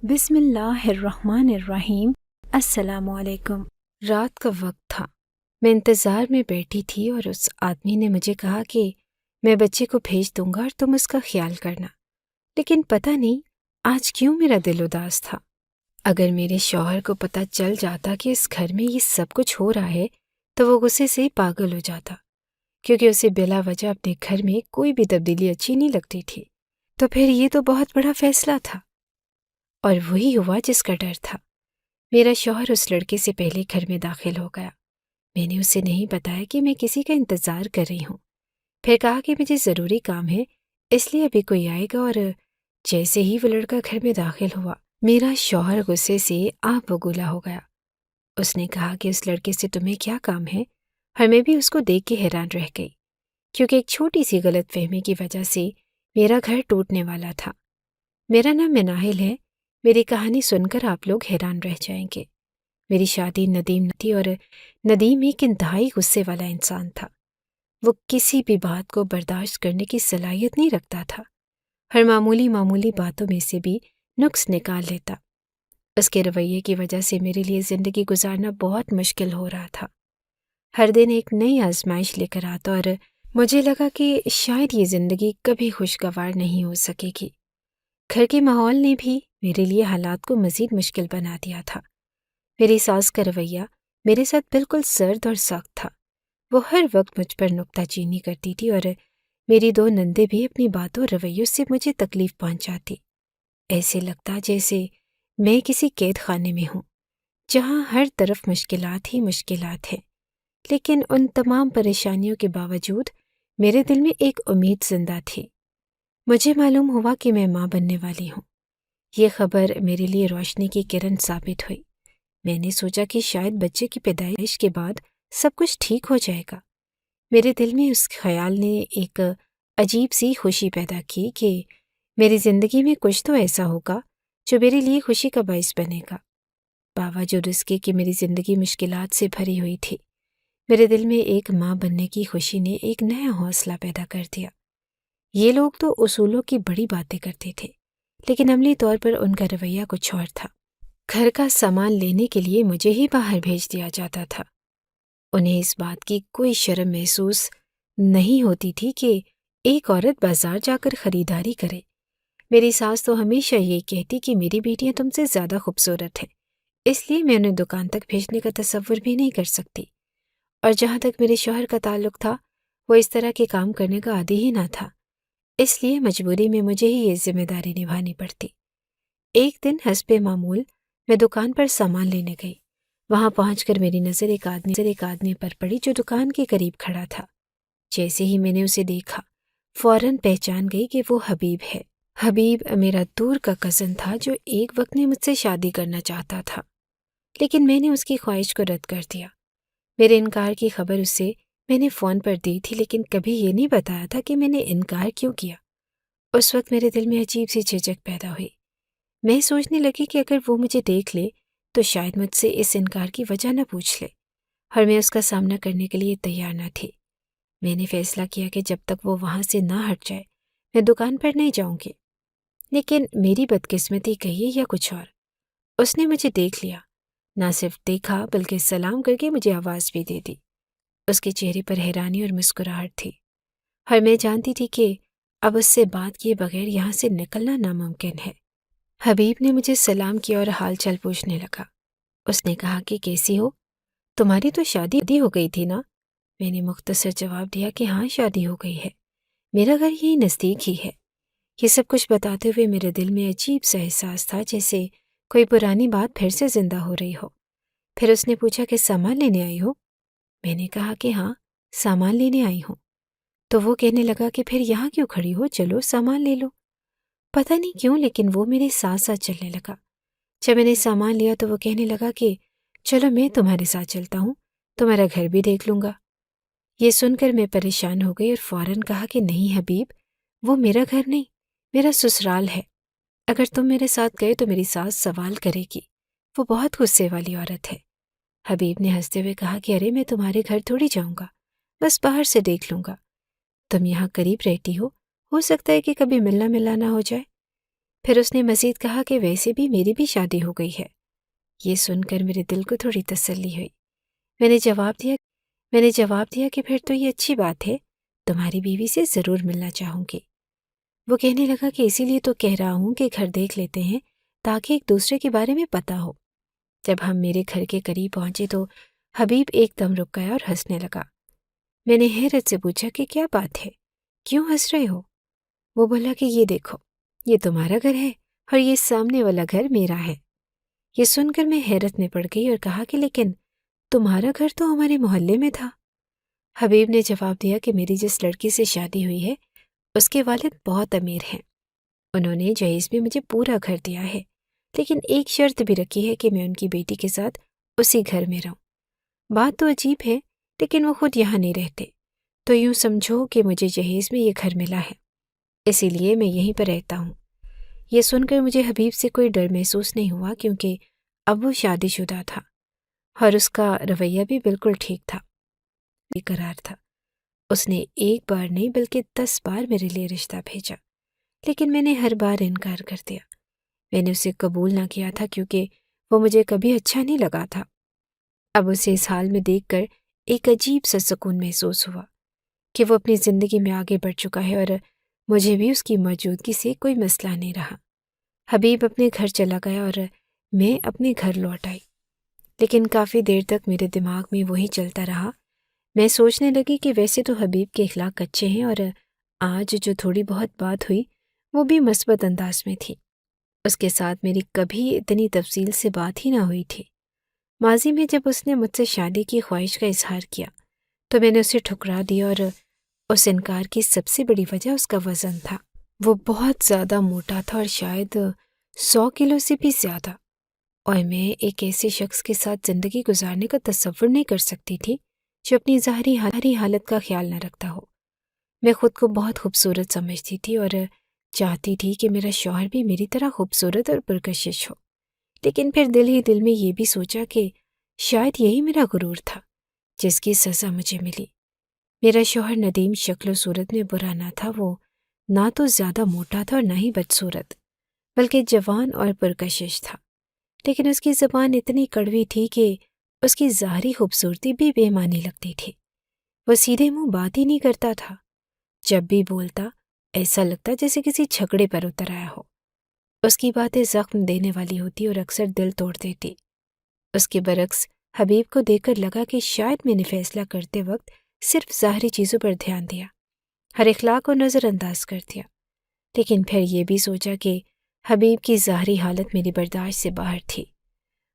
بسم اللہ الرحمن الرحیم۔ السلام علیکم۔ رات کا وقت تھا۔ میں انتظار میں بیٹھی تھی اور اس آدمی نے مجھے کہا کہ میں بچے کو بھیج دوں گا اور تم اس کا خیال کرنا، لیکن پتہ نہیں آج کیوں میرا دل اداس تھا۔ اگر میرے شوہر کو پتہ چل جاتا کہ اس گھر میں یہ سب کچھ ہو رہا ہے تو وہ غصے سے پاگل ہو جاتا، کیونکہ اسے بلا وجہ اپنے گھر میں کوئی بھی تبدیلی اچھی نہیں لگتی تھی۔ تو پھر یہ تو بہت بڑا فیصلہ تھا، اور وہی ہوا جس کا ڈر تھا۔ میرا شوہر اس لڑکے سے پہلے گھر میں داخل ہو گیا۔ میں نے اسے نہیں بتایا کہ میں کسی کا انتظار کر رہی ہوں، پھر کہا کہ مجھے ضروری کام ہے، اس لیے ابھی کوئی آئے گا، اور جیسے ہی وہ لڑکا گھر میں داخل ہوا میرا شوہر غصے سے آب بگولا ہو گیا۔ اس نے کہا کہ اس لڑکے سے تمہیں کیا کام ہے، اور میں بھی اس کو دیکھ کے حیران رہ گئی، کیونکہ ایک چھوٹی سی غلط فہمی کی وجہ سے میرا گھر ٹوٹنے والا تھا۔ میرا نام مناہل ہے۔ میری کہانی سن کر آپ لوگ حیران رہ جائیں گے۔ میری شادی ندیم تھی، اور ندیم ایک انتہائی غصے والا انسان تھا۔ وہ کسی بھی بات کو برداشت کرنے کی صلاحیت نہیں رکھتا تھا، ہر معمولی باتوں میں سے بھی نقص نکال لیتا۔ اس کے رویے کی وجہ سے میرے لیے زندگی گزارنا بہت مشکل ہو رہا تھا۔ ہر دن ایک نئی آزمائش لے کر آتا، اور مجھے لگا کہ شاید یہ زندگی کبھی خوشگوار نہیں ہو سکے گی۔ گھر کے ماحول نے بھی میرے لیے حالات کو مزید مشکل بنا دیا تھا۔ میری ساس کا رویہ میرے ساتھ بالکل سرد اور سخت تھا۔ وہ ہر وقت مجھ پر نکتہ چینی کرتی تھی، اور میری دو نندیں بھی اپنی باتوں اور رویوں سے مجھے تکلیف پہنچاتی۔ ایسے لگتا جیسے میں کسی قید خانے میں ہوں، جہاں ہر طرف مشکلات ہی مشکلات ہیں۔ لیکن ان تمام پریشانیوں کے باوجود میرے دل میں ایک امید زندہ تھی۔ مجھے معلوم ہوا کہ میں ماں بننے والی ہوں۔ یہ خبر میرے لیے روشنی کی کرن ثابت ہوئی۔ میں نے سوچا کہ شاید بچے کی پیدائش کے بعد سب کچھ ٹھیک ہو جائے گا۔ میرے دل میں اس خیال نے ایک عجیب سی خوشی پیدا کی کہ میری زندگی میں کچھ تو ایسا ہوگا جو میرے لیے خوشی کا باعث بنے گا۔ باوجود اس کے کہ میری زندگی مشکلات سے بھری ہوئی تھی، میرے دل میں ایک ماں بننے کی خوشی نے ایک نیا حوصلہ پیدا کر دیا۔ یہ لوگ تو اصولوں کی بڑی باتیں کرتے تھے، لیکن عملی طور پر ان کا رویہ کچھ اور تھا۔ گھر کا سامان لینے کے لیے مجھے ہی باہر بھیج دیا جاتا تھا۔ انہیں اس بات کی کوئی شرم محسوس نہیں ہوتی تھی کہ ایک عورت بازار جا کر خریداری کرے۔ میری ساس تو ہمیشہ یہ کہتی کہ میری بیٹیاں تم سے زیادہ خوبصورت ہیں، اس لیے میں انہیں دکان تک بھیجنے کا تصور بھی نہیں کر سکتی۔ اور جہاں تک میرے شوہر کا تعلق تھا، وہ اس طرح کے کام کرنے کا عادی ہی نہ تھا، اس لیے مجبوری میں مجھے ہی یہ ذمہ داری نبھانی پڑتی۔ ایک دن حسب معمول میں دکان پر سامان لینے گئی۔ وہاں پہنچ کر میری نظر ایک آدمی پر پڑی جو دکان کے قریب کھڑا تھا۔ جیسے ہی میں نے اسے دیکھا، فوراً پہچان گئی کہ وہ حبیب ہے۔ حبیب میرا دور کا کزن تھا جو ایک وقت میں مجھ سے شادی کرنا چاہتا تھا، لیکن میں نے اس کی خواہش کو رد کر دیا۔ میرے انکار کی خبر اسے میں نے فون پر دی تھی، لیکن کبھی یہ نہیں بتایا تھا کہ میں نے انکار کیوں کیا۔ اس وقت میرے دل میں عجیب سی جھجک پیدا ہوئی۔ میں سوچنے لگی کہ اگر وہ مجھے دیکھ لے تو شاید مجھ سے اس انکار کی وجہ نہ پوچھ لے، اور میں اس کا سامنا کرنے کے لیے تیار نہ تھی۔ میں نے فیصلہ کیا کہ جب تک وہ وہاں سے نہ ہٹ جائے میں دکان پر نہیں جاؤں گی۔ لیکن میری بدقسمتی کہیے یا کچھ اور، اس نے مجھے دیکھ لیا، نہ صرف دیکھا بلکہ سلام کر کے مجھے آواز بھی دے دی۔ اس کے چہرے پر حیرانی اور مسکراہٹ تھی، اور میں جانتی تھی کہ اب اس سے بات کیے بغیر یہاں سے نکلنا ناممکن ہے۔ حبیب نے مجھے سلام کیا اور حال چال پوچھنے لگا۔ اس نے کہا کہ کیسی ہو؟ تمہاری تو شادی ہو گئی تھی نا؟ میں نے مختصر جواب دیا کہ ہاں، شادی ہو گئی ہے، میرا گھر یہی نزدیک ہی ہے۔ یہ سب کچھ بتاتے ہوئے میرے دل میں عجیب سا احساس تھا، جیسے کوئی پرانی بات پھر سے زندہ ہو رہی ہو۔ پھر اس نے پوچھا کہ سامان لینے آئی ہو؟ میں نے کہا کہ ہاں، سامان لینے آئی ہوں۔ تو وہ کہنے لگا کہ پھر یہاں کیوں کھڑی ہو، چلو سامان لے لو۔ پتہ نہیں کیوں لیکن وہ میرے ساتھ ساتھ چلنے لگا۔ جب میں نے سامان لیا تو وہ کہنے لگا کہ چلو میں تمہارے ساتھ چلتا ہوں، تمہارا گھر بھی دیکھ لوں گا۔ یہ سن کر میں پریشان ہو گئی اور فوراً کہا کہ نہیں حبیب، وہ میرا گھر نہیں، میرا سسرال ہے۔ اگر تم میرے ساتھ گئے تو میری ساس سوال کرے گی، وہ بہت غصے والی عورت ہے۔ حبیب نے ہنستے ہوئے کہا کہ ارے میں تمہارے گھر تھوڑی جاؤں گا، بس باہر سے دیکھ لوں گا۔ تم یہاں قریب رہتی ہو سکتا ہے کہ کبھی ملنا نہ ہو جائے۔ پھر اس نے مزید کہا کہ ویسے بھی میری بھی شادی ہو گئی ہے۔ یہ سن کر میرے دل کو تھوڑی تسلی ہوئی۔ میں نے جواب دیا کہ پھر تو یہ اچھی بات ہے، تمہاری بیوی سے ضرور ملنا چاہوں گی۔ وہ کہنے لگا کہ اسی لیے تو کہہ رہا ہوں کہ گھر دیکھ لیتے ہیں تاکہ ایک دوسرے کے بارے میں پتہ ہو۔ جب ہم میرے گھر کے قریب پہنچے تو حبیب ایک دم رک گیا اور ہنسنے لگا۔ میں نے حیرت سے پوچھا کہ کیا بات ہے، کیوں ہنس رہے ہو؟ وہ بولا کہ یہ دیکھو، یہ تمہارا گھر ہے اور یہ سامنے والا گھر میرا ہے۔ یہ سن کر میں حیرت میں پڑ گئی اور کہا کہ لیکن تمہارا گھر تو ہمارے محلے میں تھا۔ حبیب نے جواب دیا کہ میری جس لڑکی سے شادی ہوئی ہے اس کے والد بہت امیر ہیں، انہوں نے جہیز میں مجھے پورا گھر دیا ہے، لیکن ایک شرط بھی رکھی ہے کہ میں ان کی بیٹی کے ساتھ اسی گھر میں رہوں۔ بات تو عجیب ہے لیکن وہ خود یہاں نہیں رہتے، تو یوں سمجھو کہ مجھے جہیز میں یہ گھر ملا ہے، اسی لیے میں یہیں پر رہتا ہوں۔ یہ سن کر مجھے حبیب سے کوئی ڈر محسوس نہیں ہوا کیونکہ اب وہ شادی شدہ تھا اور اس کا رویہ بھی بالکل ٹھیک تھا، بے قرار تھا۔ اس نے ایک بار نہیں بلکہ 10 بار میرے لیے رشتہ بھیجا، لیکن میں نے ہر بار انکار کر دیا۔ میں نے اسے قبول نہ کیا تھا کیونکہ وہ مجھے کبھی اچھا نہیں لگا تھا۔ اب اسے اس حال میں دیکھ کر ایک عجیب سا سکون محسوس ہوا کہ وہ اپنی زندگی میں آگے بڑھ چکا ہے اور مجھے بھی اس کی موجودگی سے کوئی مسئلہ نہیں رہا۔ حبیب اپنے گھر چلا گیا اور میں اپنے گھر لوٹ آئی، لیکن کافی دیر تک میرے دماغ میں وہی چلتا رہا۔ میں سوچنے لگی کہ ویسے تو حبیب کے اخلاق اچھے ہیں اور آج جو تھوڑی بہت بات ہوئی وہ بھی مثبت انداز میں تھی۔ اس کے ساتھ میری کبھی اتنی تفصیل سے بات ہی نہ ہوئی تھی۔ ماضی میں جب اس نے مجھ سے شادی کی خواہش کا اظہار کیا تو میں نے اسے ٹھکرا دیا، اور اس انکار کی سب سے بڑی وجہ اس کا وزن تھا۔ وہ بہت زیادہ موٹا تھا اور شاید 100 کلو سے بھی زیادہ، اور میں ایک ایسے شخص کے ساتھ زندگی گزارنے کا تصور نہیں کر سکتی تھی جو اپنی ظاہری حالت کا خیال نہ رکھتا ہو۔ میں خود کو بہت خوبصورت سمجھتی تھی اور چاہتی تھی کہ میرا شوہر بھی میری طرح خوبصورت اور پرکشش ہو، لیکن پھر دل ہی دل میں یہ بھی سوچا کہ شاید یہی میرا غرور تھا جس کی سزا مجھے ملی۔ میرا شوہر ندیم شکل و صورت میں برا نہ تھا، وہ نہ تو زیادہ موٹا تھا اور نہ ہی بدصورت، بلکہ جوان اور پرکشش تھا، لیکن اس کی زبان اتنی کڑوی تھی کہ اس کی ظاہری خوبصورتی بھی بے معنی لگتی تھی۔ وہ سیدھے منہ بات ہی نہیں کرتا تھا، جب بھی بولتا ایسا لگتا جیسے کسی جھگڑے پر اتر آیا ہو۔ اس کی باتیں زخم دینے والی ہوتی اور اکثر دل توڑ دیتی۔ اس کے برعکس حبیب کو دیکھ کر لگا کہ شاید میں نے فیصلہ کرتے وقت صرف ظاہری چیزوں پر دھیان دیا، ہر اخلاق کو نظر انداز کر دیا، لیکن پھر یہ بھی سوچا کہ حبیب کی ظاہری حالت میری برداشت سے باہر تھی،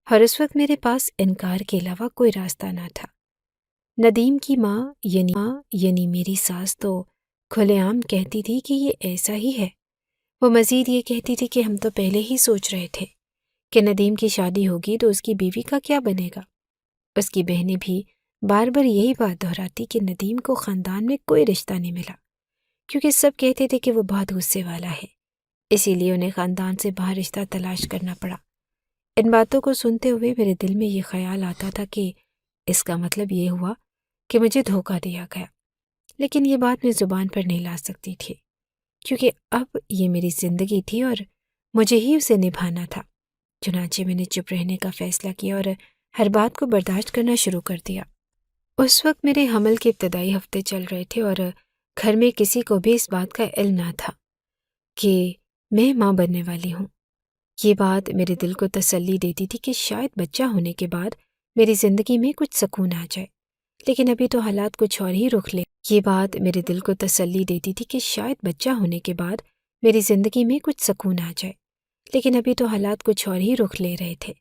اور اس وقت میرے پاس انکار کے علاوہ کوئی راستہ نہ تھا۔ ندیم کی ماں یعنی میری ساس تو کھلے عام کہتی تھی کہ یہ ایسا ہی ہے۔ وہ مزید یہ کہتی تھی کہ ہم تو پہلے ہی سوچ رہے تھے کہ ندیم کی شادی ہوگی تو اس کی بیوی کا کیا بنے گا۔ اس کی بہنیں بھی بار بار یہی بات دہراتی کہ ندیم کو خاندان میں کوئی رشتہ نہیں ملا، کیونکہ سب کہتے تھے کہ وہ بہت غصے والا ہے، اسی لیے انہیں خاندان سے باہر رشتہ تلاش کرنا پڑا۔ ان باتوں کو سنتے ہوئے میرے دل میں یہ خیال آتا تھا کہ اس کا مطلب یہ ہوا کہ مجھے دھوکہ دیا گیا، لیکن یہ بات میں زبان پر نہیں لا سکتی تھی کیونکہ اب یہ میری زندگی تھی اور مجھے ہی اسے نبھانا تھا۔ چنانچہ میں نے چپ رہنے کا فیصلہ کیا اور ہر بات کو برداشت کرنا شروع کر دیا۔ اس وقت میرے حمل کے ابتدائی ہفتے چل رہے تھے اور گھر میں کسی کو بھی اس بات کا علم نہ تھا کہ میں ماں بننے والی ہوں۔ یہ بات میرے دل کو تسلی دیتی تھی کہ شاید بچہ ہونے کے بعد میری زندگی میں کچھ سکون آ جائے، لیکن ابھی تو حالات کچھ اور ہی رخ لے۔ یہ بات میرے دل کو تسلی دیتی تھی کہ شاید بچہ ہونے کے بعد میری زندگی میں کچھ سکون آ جائے، لیکن ابھی تو حالات کچھ اور ہی رخ لے رہے تھے۔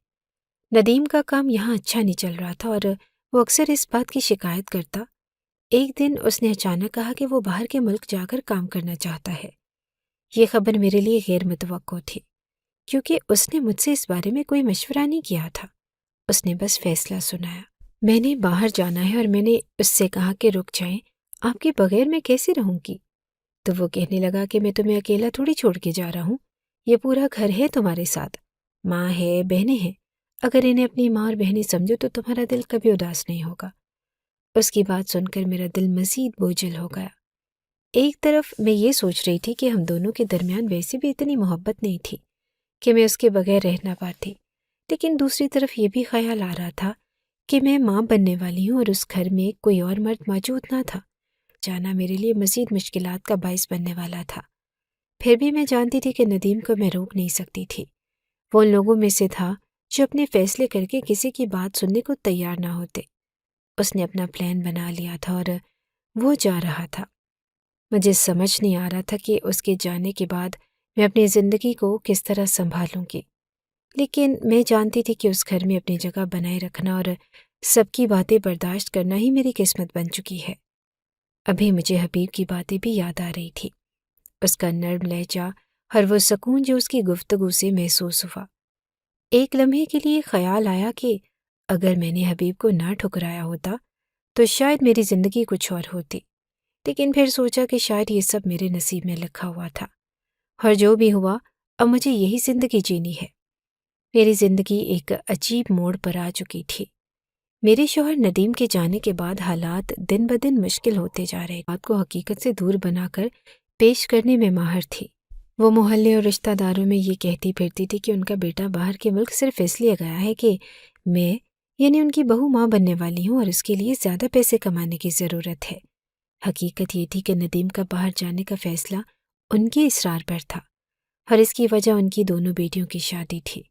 ندیم کا کام یہاں اچھا نہیں چل رہا تھا اور وہ اکثر اس بات کی شکایت کرتا۔ ایک دن اس نے اچانک کہا کہ وہ باہر کے ملک جا کر کام کرنا چاہتا ہے۔ یہ خبر میرے لیے غیر متوقع تھی کیونکہ اس نے مجھ سے اس بارے میں کوئی مشورہ نہیں کیا تھا، اس نے بس فیصلہ سنایا۔ میں نے باہر جانا ہے اور میں نے اس سے کہا کہ رک جائیں، آپ کے بغیر میں کیسے رہوں گی؟ تو وہ کہنے لگا کہ میں تمہیں اکیلا تھوڑی چھوڑ کے جا رہا ہوں، یہ پورا گھر ہے تمہارے ساتھ، ماں ہے، بہنیں ہیں، اگر انہیں اپنی ماں اور بہنیں سمجھو تو تمہارا دل کبھی اداس نہیں ہوگا۔ اس کی بات سن کر میرا دل مزید بوجھل ہو گیا۔ ایک طرف میں یہ سوچ رہی تھی کہ ہم دونوں کے درمیان ویسے بھی اتنی محبت نہیں تھی، کہ میں اس کے بغیر رہ نہ پاتی، لیکن دوسری طرف یہ بھی خیال آ رہا تھا کہ میں ماں بننے والی ہوں اور اس گھر میں کوئی اور مرد موجود نہ تھا۔ جانا میرے لیے مزید مشکلات کا باعث بننے والا تھا۔ پھر بھی میں جانتی تھی کہ ندیم کو میں روک نہیں سکتی تھی۔ وہ ان لوگوں میں سے تھا جو اپنے فیصلے کر کے کسی کی بات سننے کو تیار نہ ہوتے۔ اس نے اپنا پلان بنا لیا تھا اور وہ جا رہا تھا۔ مجھے سمجھ نہیں آ رہا تھا کہ اس کے جانے کے بعد میں اپنی زندگی کو کس طرح سنبھالوں گی، لیکن میں جانتی تھی کہ اس گھر میں اپنی جگہ بنائے رکھنا اور سب کی باتیں برداشت کرنا ہی میری قسمت بن چکی ہے۔ ابھی مجھے حبیب کی باتیں بھی یاد آ رہی تھی، اس کا نرم لہجہ، ہر وہ سکون جو اس کی گفتگو سے محسوس ہوا۔ ایک لمحے کے لیے خیال آیا کہ اگر میں نے حبیب کو نہ ٹھکرایا ہوتا تو شاید میری زندگی کچھ اور ہوتی، لیکن پھر سوچا کہ شاید یہ سب میرے نصیب میں لکھا ہوا تھا، اور جو بھی ہوا اب مجھے یہی زندگی جینی ہے۔ میری زندگی ایک عجیب موڑ پر آ چکی تھی۔ میرے شوہر ندیم کے جانے کے بعد حالات دن بدن مشکل ہوتے جا رہے، بات کو حقیقت سے دور بنا کر پیش کرنے میں ماہر تھی۔ وہ محلے اور رشتہ داروں میں یہ کہتی پھرتی تھی کہ ان کا بیٹا باہر کے ملک صرف اس لیے گیا ہے کہ میں یعنی ان کی بہو ماں بننے والی ہوں اور اس کے لیے زیادہ پیسے کمانے کی ضرورت ہے۔ حقیقت یہ تھی کہ ندیم کا باہر جانے کا فیصلہ ان کے اصرار پر تھا، اور اس کی وجہ ان کی دونوں بیٹیوں کی شادی تھی۔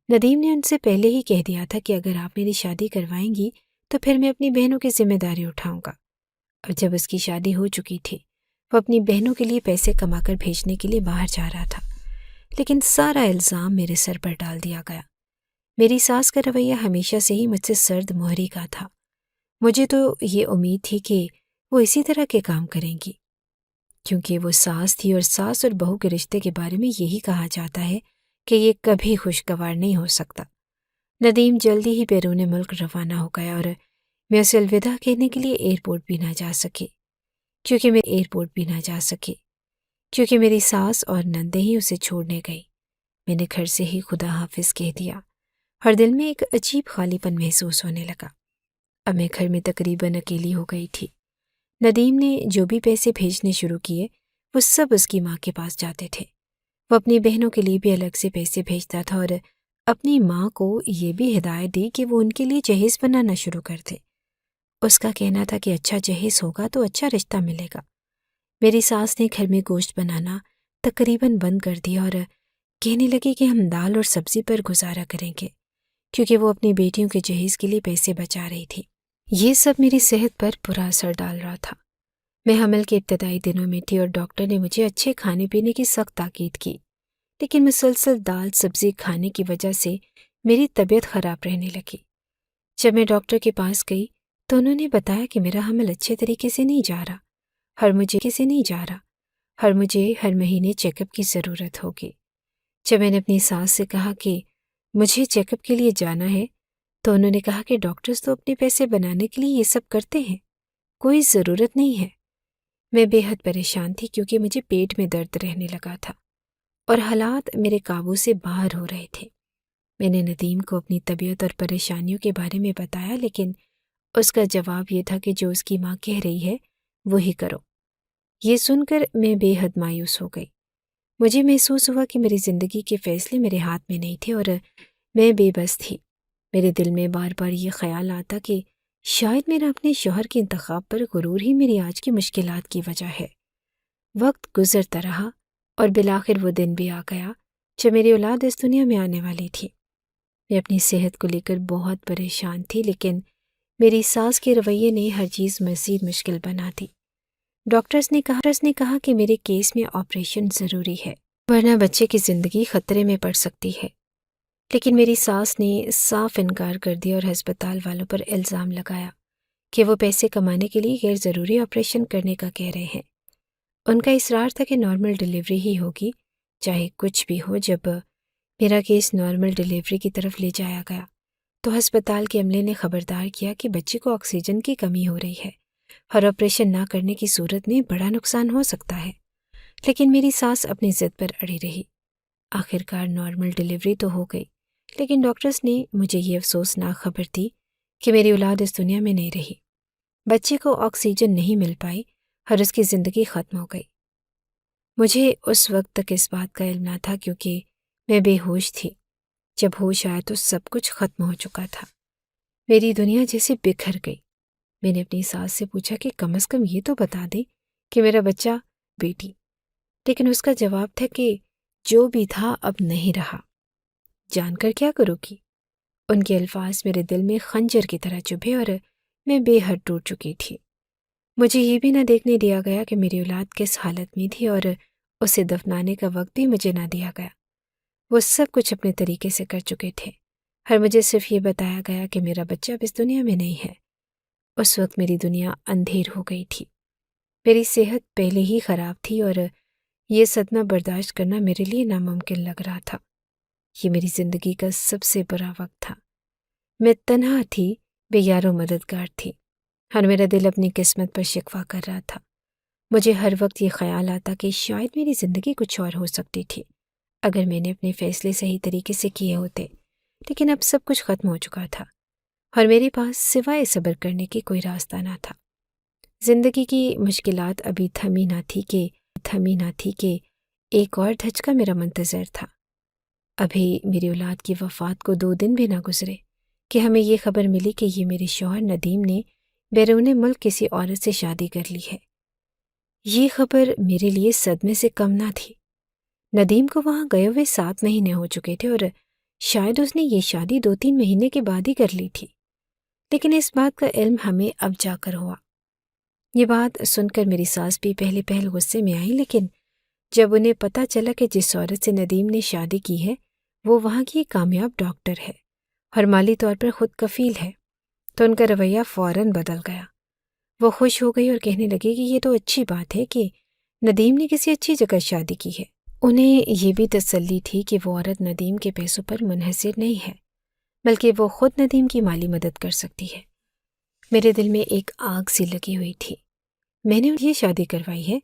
ندیم نے ان سے پہلے ہی کہہ دیا تھا کہ اگر آپ میری شادی کروائیں گی تو پھر میں اپنی بہنوں کی ذمہ داری اٹھاؤں گا۔ اور جب اس کی شادی ہو چکی تھی، وہ اپنی بہنوں کے لیے پیسے کما کر بھیجنے کے لیے باہر جا رہا تھا، لیکن سارا الزام میرے سر پر ڈال دیا گیا۔ میری ساس کا رویہ ہمیشہ سے ہی مجھ سے سرد مہری کا تھا۔ مجھے تو یہ امید تھی کہ وہ اسی طرح کے کام کریں گی، کیونکہ وہ ساس تھی، اور ساس اور بہو کے رشتے کے بارے میں یہی کہا جاتا ہے کہ یہ کبھی خوشگوار نہیں ہو سکتا۔ ندیم جلدی ہی بیرون ملک روانہ ہو گیا اور میں اسے الوداع کہنے کے لیے ایئرپورٹ بھی نہ جا سکی، کیونکہ میری ساس اور نندیں ہی اسے چھوڑنے گئی۔ میں نے گھر سے ہی خدا حافظ کہہ دیا، اور دل میں ایک عجیب خالی پن محسوس ہونے لگا۔ اب میں گھر میں تقریباً اکیلی ہو گئی تھی۔ ندیم نے جو بھی پیسے بھیجنے شروع کیے وہ سب اس کی ماں کے پاس جاتے تھے۔ وہ اپنی بہنوں کے لیے بھی الگ سے پیسے بھیجتا تھا، اور اپنی ماں کو یہ بھی ہدایت دی کہ وہ ان کے لیے جہیز بنانا شروع کر دے۔ اس کا کہنا تھا کہ اچھا جہیز ہوگا تو اچھا رشتہ ملے گا۔ میری ساس نے گھر میں گوشت بنانا تقریباً بند کر دیا اور کہنے لگی کہ ہم دال اور سبزی پر گزارا کریں گے، کیونکہ وہ اپنی بیٹیوں کے جہیز کے لیے پیسے بچا رہی تھی۔ یہ سب میری صحت پر برا اثر ڈال رہا تھا۔ میں حمل کے ابتدائی دنوں میں تھی اور ڈاکٹر نے مجھے اچھے کھانے پینے کی سخت تاکید کی، لیکن مسلسل دال سبزی کھانے کی وجہ سے میری طبیعت خراب رہنے لگی۔ جب میں ڈاکٹر کے پاس گئی تو انہوں نے بتایا کہ میرا حمل اچھے طریقے سے نہیں جا رہا، اور مجھے ہر مہینے چیک اپ کی ضرورت ہوگی۔ جب میں نے اپنی ساس سے کہا کہ مجھے چیک اپ کے لیے جانا ہے تو انہوں نے کہا کہ ڈاکٹرز تو اپنے پیسے بنانے کے لیے یہ سب کرتے ہیں، کوئی ضرورت نہیں ہے۔ میں بے حد پریشان تھی کیونکہ مجھے پیٹ میں درد رہنے لگا تھا اور حالات میرے قابو سے باہر ہو رہے تھے۔ میں نے ندیم کو اپنی طبیعت اور پریشانیوں کے بارے میں بتایا، لیکن اس کا جواب یہ تھا کہ جو اس کی ماں کہہ رہی ہے وہی کرو۔ یہ سن کر میں بے حد مایوس ہو گئی۔ مجھے محسوس ہوا کہ میری زندگی کے فیصلے میرے ہاتھ میں نہیں تھے اور میں بے بس تھی۔ میرے دل میں بار بار یہ خیال آتا کہ شاید میرا اپنے شوہر کے انتخاب پر غرور ہی میری آج کی مشکلات کی وجہ ہے۔ وقت گزرتا رہا اور بالآخر وہ دن بھی آ گیا جب میری اولاد اس دنیا میں آنے والی تھی۔ میں اپنی صحت کو لے کر بہت پریشان تھی، لیکن میری ساس کے رویے نے ہر چیز مزید مشکل بنا دی۔ ڈاکٹرز نے کہا کہ میرے کیس میں آپریشن ضروری ہے، ورنہ بچے کی زندگی خطرے میں پڑ سکتی ہے، لیکن میری ساس نے صاف انکار کر دیا اور ہسپتال والوں پر الزام لگایا کہ وہ پیسے کمانے کے لیے غیر ضروری آپریشن کرنے کا کہہ رہے ہیں۔ ان کا اصرار تھا کہ نارمل ڈیلیوری ہی ہوگی چاہے کچھ بھی ہو۔ جب میرا کیس نارمل ڈیلیوری کی طرف لے جایا گیا تو ہسپتال کے عملے نے خبردار کیا کہ بچے کو آکسیجن کی کمی ہو رہی ہے اور آپریشن نہ کرنے کی صورت میں بڑا نقصان ہو سکتا ہے، لیکن میری ساس اپنی ضد پر اڑی رہی۔ آخرکار نارمل ڈیلیوری تو ہو گئی، لیکن ڈاکٹرز نے مجھے یہ افسوسناک خبر دی کہ میری اولاد اس دنیا میں نہیں رہی۔ بچے کو آکسیجن نہیں مل پائی اور اس کی زندگی ختم ہو گئی۔ مجھے اس وقت تک اس بات کا علم نہ تھا کیونکہ میں بے ہوش تھی۔ جب ہوش آیا تو سب کچھ ختم ہو چکا تھا۔ میری دنیا جیسے بکھر گئی۔ میں نے اپنی ساس سے پوچھا کہ کم از کم یہ تو بتا دے کہ میرا بچہ بیٹی، لیکن اس کا جواب تھا کہ جو بھی تھا اب نہیں رہا، جان کر کیا کرو گی؟ ان کے الفاظ میرے دل میں خنجر کی طرح چبھے اور میں بے حد ٹوٹ چکی تھی۔ مجھے یہ بھی نہ دیکھنے دیا گیا کہ میری اولاد کس حالت میں تھی اور اسے دفنانے کا وقت بھی مجھے نہ دیا گیا۔ وہ سب کچھ اپنے طریقے سے کر چکے تھے، اور مجھے صرف یہ بتایا گیا کہ میرا بچہ اب اس دنیا میں نہیں ہے۔ اس وقت میری دنیا اندھیر ہو گئی تھی۔ میری صحت پہلے ہی خراب تھی اور یہ صدمہ برداشت کرنا میرے لیے ناممکن لگ رہا تھا۔ یہ میری زندگی کا سب سے برا وقت تھا۔ میں تنہا تھی، بے یار و مددگار تھی، اور میرا دل اپنی قسمت پر شکوہ کر رہا تھا۔ مجھے ہر وقت یہ خیال آتا کہ شاید میری زندگی کچھ اور ہو سکتی تھی اگر میں نے اپنے فیصلے صحیح طریقے سے کیے ہوتے، لیکن اب سب کچھ ختم ہو چکا تھا اور میرے پاس سوائے صبر کرنے کی کوئی راستہ نہ تھا۔ زندگی کی مشکلات ابھی تھمی نہ تھی کہ ایک اور دھچکا میرا منتظر تھا۔ ابھی میری اولاد کی وفات کو 2 دن بھی نہ گزرے کہ ہمیں یہ خبر ملی کہ یہ میرے شوہر ندیم نے بیرون ملک کسی عورت سے شادی کر لی ہے۔ یہ خبر میرے لیے صدمے سے کم نہ تھی۔ ندیم کو وہاں گئے ہوئے 7 مہینے ہو چکے تھے اور شاید اس نے یہ شادی 2-3 مہینے کے بعد ہی کر لی تھی، لیکن اس بات کا علم ہمیں اب جا کر ہوا۔ یہ بات سن کر میری ساس بھی پہلے غصے میں آئی، لیکن جب انہیں پتہ چلا کہ جس عورت سے ندیم نے شادی کی ہے وہ وہاں کی کامیاب ڈاکٹر ہے اور مالی طور پر خود کفیل ہے، تو ان کا رویہ فوراً بدل گیا۔ وہ خوش ہو گئی اور کہنے لگی کہ یہ تو اچھی بات ہے کہ ندیم نے کسی اچھی جگہ شادی کی ہے۔ انہیں یہ بھی تسلی تھی کہ وہ عورت ندیم کے پیسوں پر منحصر نہیں ہے، بلکہ وہ خود ندیم کی مالی مدد کر سکتی ہے۔ میرے دل میں ایک آگ سی لگی ہوئی تھی۔ میں نے یہ شادی کروائی ہے،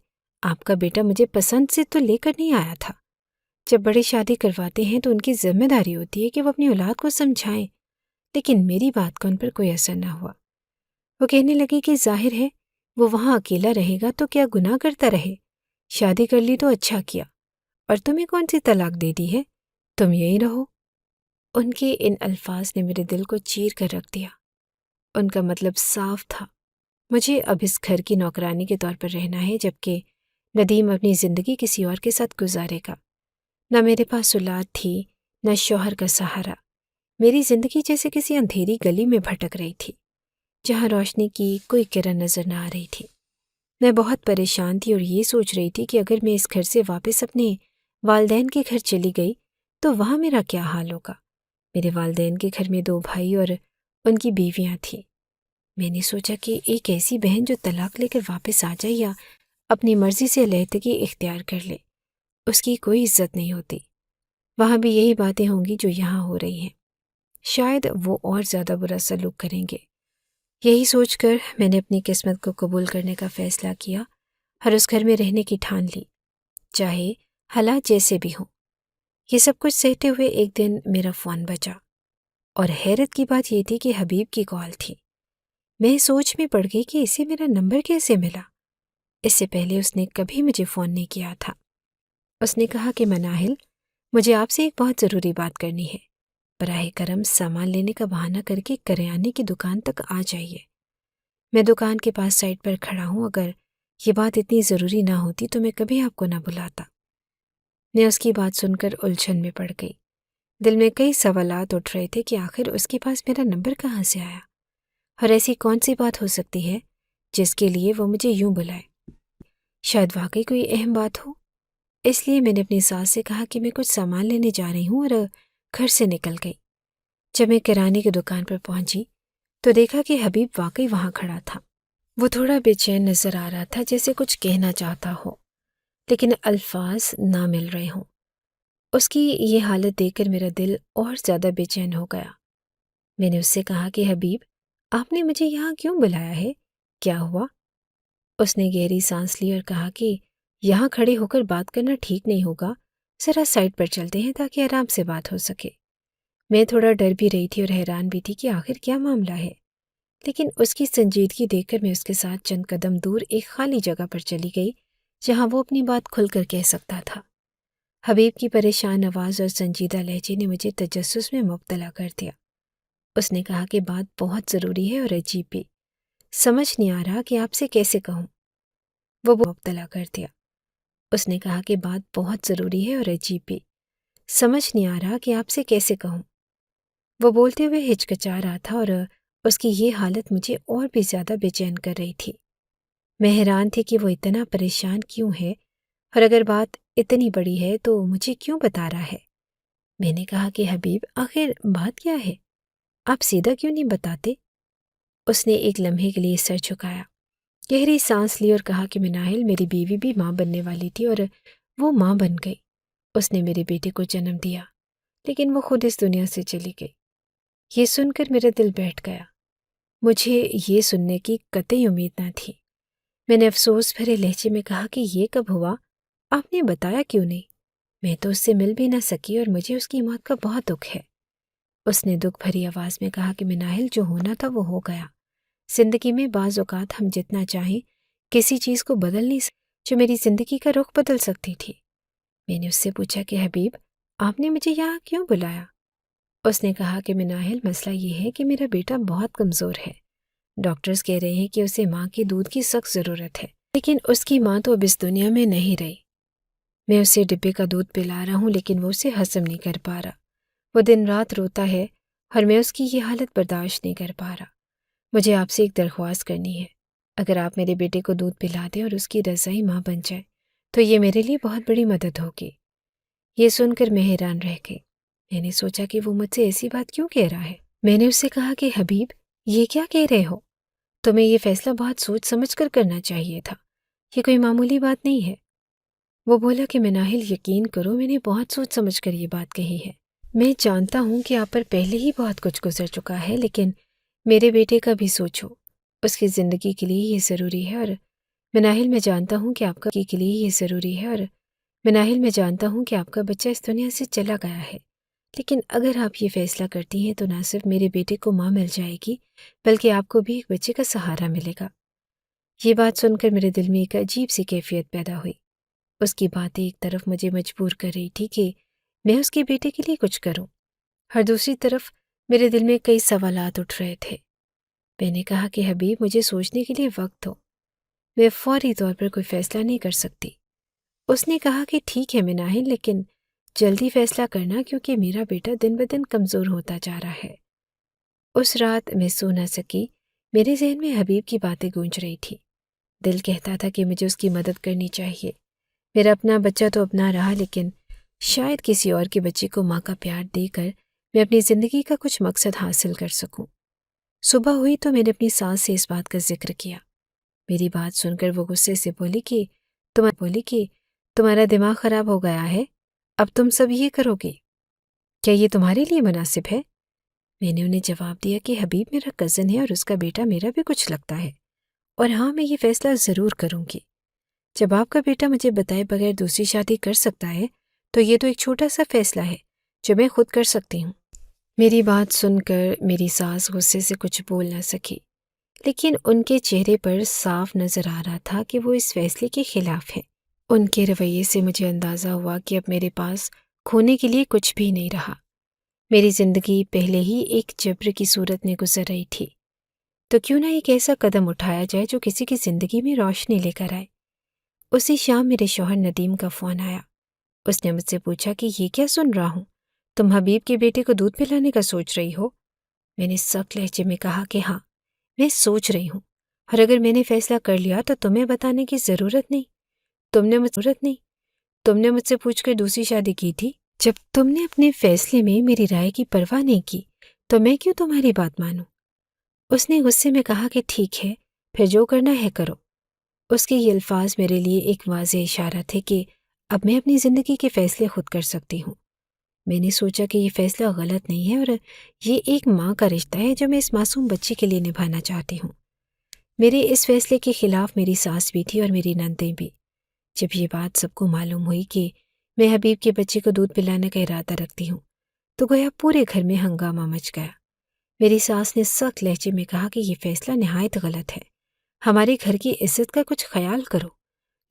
آپ کا بیٹا مجھے پسند سے تو لے کر نہیں آیا تھا۔ جب بڑے شادی کرواتے ہیں تو ان کی ذمہ داری ہوتی ہے کہ وہ اپنی اولاد کو سمجھائیں، لیکن میری بات کا ان پر کوئی اثر نہ ہوا۔ وہ کہنے لگی کہ ظاہر ہے وہ وہاں اکیلا رہے گا تو کیا گناہ کرتا رہے، شادی کر لی تو اچھا کیا، اور تمہیں کون سی طلاق دے دی ہے، تم یہی رہو۔ ان کے ان الفاظ نے میرے دل کو چیر کر رکھ دیا۔ ان کا مطلب صاف تھا، مجھے اب اس گھر کی نوکرانی کے طور پر رہنا ہے، جبکہ ندیم اپنی زندگی کسی اور کے ساتھ گزارے گا۔ نہ میرے پاس اولاد تھی، نہ شوہر کا سہارا۔ میری زندگی جیسے کسی اندھیری گلی میں بھٹک رہی تھی، جہاں روشنی کی کوئی کرن نظر نہ آ رہی تھی۔ میں بہت پریشان تھی اور یہ سوچ رہی تھی کہ اگر میں اس گھر سے واپس اپنے والدین کے گھر چلی گئی تو وہاں میرا کیا حال ہوگا۔ میرے والدین کے گھر میں 2 بھائی اور ان کی بیویاں تھیں۔ میں نے سوچا کہ ایک ایسی بہن جو طلاق لے کر واپس آ جائے یا اپنی مرضی سے علیحدگی اختیار کر لے، اس کی کوئی عزت نہیں ہوتی۔ وہاں بھی یہی باتیں ہوں گی جو یہاں ہو رہی ہیں، شاید وہ اور زیادہ برا سلوک کریں گے۔ یہی سوچ کر میں نے اپنی قسمت کو قبول کرنے کا فیصلہ کیا اور اس گھر میں رہنے کی ٹھان لی، چاہے حالات جیسے بھی ہوں۔ یہ سب کچھ سہتے ہوئے ایک دن میرا فون بجا، اور حیرت کی بات یہ تھی کہ حبیب کی کال تھی۔ میں سوچ میں پڑ گئی کہ اسے میرا نمبر کیسے ملا۔ اس سے پہلے اس نے کبھی مجھے فون نہیں کیا تھا۔ اس نے کہا کہ مناہل، مجھے آپ سے ایک بہت ضروری بات کرنی ہے، براہ کرم سامان لینے کا بہانہ کر کے کریانے کی دکان تک آ جائیے۔ میں دکان کے پاس سائڈ پر کھڑا ہوں، اگر یہ بات اتنی ضروری نہ ہوتی تو میں کبھی آپ کو نہ بلاتا۔ میں اس کی بات سن کر الجھن میں پڑ گئی۔ دل میں کئی سوالات اٹھ رہے تھے کہ آخر اس کے پاس میرا نمبر کہاں سے آیا، اور ایسی کون سی بات ہو سکتی ہے جس کے لیے وہ مجھے یوں بلائے۔ شاید واقعی کوئی اہم بات ہو۔ اس لیے میں نے اپنی ساس سے کہا کہ میں کچھ سامان لینے جا رہی ہوں اور گھر سے نکل گئی۔ جب میں کرانے کی دکان پر پہنچی تو دیکھا کہ حبیب واقعی وہاں کھڑا تھا۔ وہ تھوڑا بے چین نظر آ رہا تھا، جیسے کچھ کہنا چاہتا ہو لیکن الفاظ نہ مل رہے ہوں۔ اس کی یہ حالت دیکھ کر میرا دل اور زیادہ بے چین ہو گیا۔ میں نے اس سے کہا کہ حبیب، آپ نے مجھے یہاں کیوں بلایا ہے؟ کیا ہوا؟ اس نے گہری سانس لی اور کہا کہ یہاں کھڑے ہو کر بات کرنا ٹھیک نہیں ہوگا، ذرا سائڈ پر چلتے ہیں تاکہ آرام سے بات ہو سکے۔ میں تھوڑا ڈر بھی رہی تھی اور حیران بھی تھی کہ آخر کیا معاملہ ہے، لیکن اس کی سنجیدگی دیکھ کر میں اس کے ساتھ چند قدم دور ایک خالی جگہ پر چلی گئی جہاں وہ اپنی بات کھل کر کہہ سکتا تھا۔ حبیب کی پریشان آواز اور سنجیدہ لہجے نے مجھے تجسس میں مبتلا کر دیا۔ اس نے کہا کہ بات بہت ضروری ہے اور عجیب بھی، سمجھ نہیں آ رہا کہ آپ سے کیسے کہوں۔ وہ مبتلا کر دیا۔ اس نے کہا کہ بات بہت ضروری ہے اور عجیب بھی، سمجھ نہیں آ رہا کہ آپ سے کیسے کہوں۔ وہ بولتے ہوئے ہچکچا رہا تھا اور اس کی یہ حالت مجھے اور بھی زیادہ بے چین کر رہی تھی۔ میں حیران تھی کہ وہ اتنا پریشان کیوں ہے، اور اگر بات اتنی بڑی ہے تو مجھے کیوں بتا رہا ہے۔ میں نے کہا کہ حبیب، آخر بات کیا ہے؟ آپ سیدھا کیوں نہیں بتاتے؟ اس نے ایک لمحے کے لیے سر جھکایا، گہری سانس لی اور کہا کہ مناہل، میری بیوی بھی ماں بننے والی تھی اور وہ ماں بن گئی۔ اس نے میرے بیٹے کو جنم دیا، لیکن وہ خود اس دنیا سے چلی گئی۔ یہ سن کر میرا دل بیٹھ گیا۔ مجھے یہ سننے کی قطعی امید نہ تھی۔ میں نے افسوس بھرے لہجے میں کہا کہ یہ کب ہوا؟ آپ نے بتایا کیوں نہیں؟ میں تو اس سے مل بھی نہ سکی اور مجھے اس کی موت کا بہت دکھ ہے۔ اس نے دکھ بھری آواز میں کہا کہ مناہل، جو ہونا تھا وہ ہو گیا۔ زندگی میں بعض اوقات ہم جتنا چاہیں کسی چیز کو بدل نہیں سکتے جو میری زندگی کا رخ بدل سکتی تھی۔ میں نے اس سے پوچھا کہ حبیب، آپ نے مجھے یہاں کیوں بلایا؟ اس نے کہا کہ مناہل، مسئلہ یہ ہے کہ میرا بیٹا بہت کمزور ہے۔ ڈاکٹرز کہہ رہے ہیں کہ اسے ماں کے دودھ کی سخت ضرورت ہے، لیکن اس کی ماں تو اب اس دنیا میں نہیں رہی۔ میں اسے ڈبے کا دودھ پلا رہا ہوں، لیکن وہ اسے ہضم نہیں کر پا رہا۔ وہ دن رات روتا ہے اور میں اس کی یہ حالت برداشت نہیں کر پا رہا۔ مجھے آپ سے ایک درخواست کرنی ہے۔ اگر آپ میرے بیٹے کو دودھ پلا دیں اور اس کی رضائی ماں بن جائے تو یہ میرے لیے بہت بڑی مدد ہوگی۔ یہ سن کر میں حیران رہ گئی۔ میں نے سوچا کہ وہ مجھ سے ایسی بات کیوں کہہ رہا ہے۔ میں نے اس سے کہا کہ حبیب، یہ کیا کہہ رہے ہو؟ تمہیں یہ فیصلہ بہت سوچ سمجھ کر کرنا چاہیے تھا، یہ کوئی معمولی بات نہیں ہے۔ وہ بولا کہ مناہل، یقین کرو، میں نے بہت سوچ سمجھ کر یہ بات کہی ہے۔ میں جانتا ہوں کہ آپ پر پہلے ہی بہت کچھ گزر چکا ہے، لیکن میرے بیٹے کا بھی سوچو، اس کی زندگی کے لیے یہ ضروری ہے۔ اور مناہل، میں جانتا ہوں کہ آپ کا کے لیے یہ ضروری ہے، اور مناہل، میں جانتا ہوں کہ آپ کا بچہ اس دنیا سے چلا گیا ہے، لیکن اگر آپ یہ فیصلہ کرتی ہیں تو نہ صرف میرے بیٹے کو ماں مل جائے گی، بلکہ آپ کو بھی ایک بچے کا سہارا ملے گا۔ یہ بات سن کر میرے دل میں ایک عجیب سی کیفیت پیدا ہوئی۔ اس کی باتیں ایک طرف مجھے مجبور کر رہی تھی کہ میں اس کے بیٹے کے لیے کچھ کروں، اور دوسری طرف میرے دل میں کئی سوالات اٹھ رہے تھے۔ میں نے کہا کہ حبیب، مجھے سوچنے کے لیے وقت دو، میں فوری طور پر کوئی فیصلہ نہیں کر سکتی۔ اس نے کہا کہ ٹھیک ہے مناہل، لیکن جلدی فیصلہ کرنا، کیونکہ میرا بیٹا دن بدن کمزور ہوتا جا رہا ہے۔ اس رات میں سو نہ سکی۔ میرے ذہن میں حبیب کی باتیں گونج رہی تھی۔ دل کہتا تھا کہ مجھے اس کی مدد کرنی چاہیے۔ میرا اپنا بچہ تو اپنا رہا، لیکن شاید کسی اور کے بچے کو ماں کا پیار دے کر میں اپنی زندگی کا کچھ مقصد حاصل کر سکوں۔ صبح ہوئی تو میں نے اپنی ساس سے اس بات کا ذکر کیا۔ میری بات سن کر وہ غصے سے بولی کہ تمہارا دماغ خراب ہو گیا ہے، اب تم سب یہ کرو گے؟ کیا یہ تمہارے لیے مناسب ہے؟ میں نے انہیں جواب دیا کہ حبیب میرا کزن ہے اور اس کا بیٹا میرا بھی کچھ لگتا ہے، اور ہاں، میں یہ فیصلہ ضرور کروں گی۔ جب آپ کا بیٹا مجھے بتائے بغیر دوسری شادی کر سکتا ہے تو یہ تو ایک چھوٹا سا فیصلہ ہے جو میں خود کر سکتی ہوں۔ میری بات سن کر میری ساس غصے سے کچھ بول نہ سکی، لیکن ان کے چہرے پر صاف نظر آ رہا تھا کہ وہ اس فیصلے کے خلاف ہیں۔ ان کے رویے سے مجھے اندازہ ہوا کہ اب میرے پاس کھونے کے لیے کچھ بھی نہیں رہا۔ میری زندگی پہلے ہی ایک جبر کی صورت میں گزر رہی تھی، تو کیوں نہ ایک ایسا قدم اٹھایا جائے جو کسی کی زندگی میں روشنی لے کر آئے۔ اسی شام میرے شوہر ندیم کا فون آیا۔ اس نے مجھ سے پوچھا کہ یہ کیا سن رہا ہوں، تم حبیب کے بیٹے کو دودھ پلانے کا سوچ رہی ہو؟ میں نے سخت لہجے میں کہا کہ ہاں، میں سوچ رہی ہوں، اور اگر میں نے فیصلہ کر لیا تو تمہیں بتانے کی ضرورت نہیں۔ تم نے مجھ سے پوچھ کر دوسری شادی کی تھی۔ جب تم نے اپنے فیصلے میں میری رائے کی پرواہ نہیں کی تو میں کیوں تمہاری بات مانوں؟ اس نے غصے میں کہا کہ ٹھیک ہے، پھر جو کرنا ہے کرو۔ اس کے یہ الفاظ میرے لیے ایک واضح اشارہ تھے کہ اب میں اپنی زندگی کے فیصلے خود کر سکتی ہوں۔ میں نے سوچا کہ یہ فیصلہ غلط نہیں ہے، اور یہ ایک ماں کا رشتہ ہے جو میں اس معصوم بچے کے لیے نبھانا چاہتی ہوں۔ میرے اس فیصلے کے خلاف میری ساس بھی تھی اور میری نندیں بھی۔ جب یہ بات سب کو معلوم ہوئی کہ میں حبیب کے بچے کو دودھ پلانے کا ارادہ رکھتی ہوں تو گویا پورے گھر میں ہنگامہ مچ گیا۔ میری ساس نے سخت لہجے میں کہا کہ یہ فیصلہ نہایت غلط ہے، ہمارے گھر کی عزت کا کچھ خیال کرو۔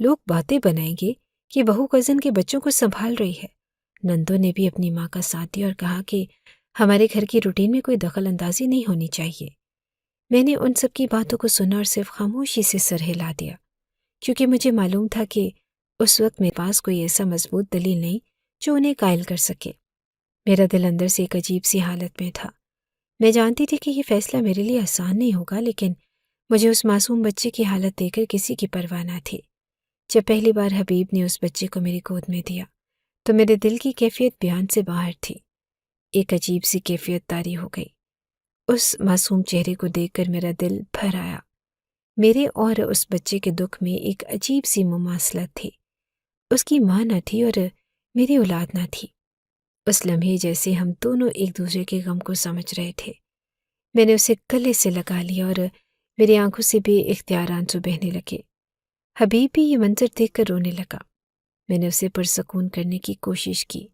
لوگ باتیں بنائیں گے کہ بہو کزن کے بچوں کو سنبھال رہی ہے۔ نندوں نے بھی اپنی ماں کا ساتھ دیا اور کہا کہ ہمارے گھر کی روٹین میں کوئی دخل اندازی نہیں ہونی چاہیے۔ میں نے ان سب کی باتوں کو سنا اور صرف خاموشی سے سر ہلا دیا، کیونکہ مجھے معلوم تھا کہ اس وقت میرے پاس کوئی ایسا مضبوط دلیل نہیں جو انہیں قائل کر سکے۔ میرا دل اندر سے ایک عجیب سی حالت میں تھا۔ میں جانتی تھی کہ یہ فیصلہ میرے لیے آسان نہیں ہوگا، لیکن مجھے اس معصوم بچے کی حالت دیکھ کر کسی کی پرواہ نہ تھی۔ جب پہلی بار حبیب نے اس بچے کو میری گود میں دیا تو میرے دل کی کیفیت بیان سے باہر تھی۔ ایک عجیب سی کیفیت طاری ہو گئی۔ اس معصوم چہرے کو دیکھ کر میرا دل بھر آیا۔ میرے اور اس بچے کے دکھ میں ایک عجیب سی مماثلت تھی۔ اس کی ماں نہ تھی اور میری اولاد نہ تھی۔ اس لمحے جیسے ہم دونوں ایک دوسرے کے غم کو سمجھ رہے تھے۔ میں نے اسے گلے سے لگا لیا اور میری آنکھوں سے بے اختیار آنسو بہنے لگے۔ حبیب بھی یہ منظر دیکھ کر رونے لگا۔ میں نے اسے پرسکون کرنے کی کوشش کی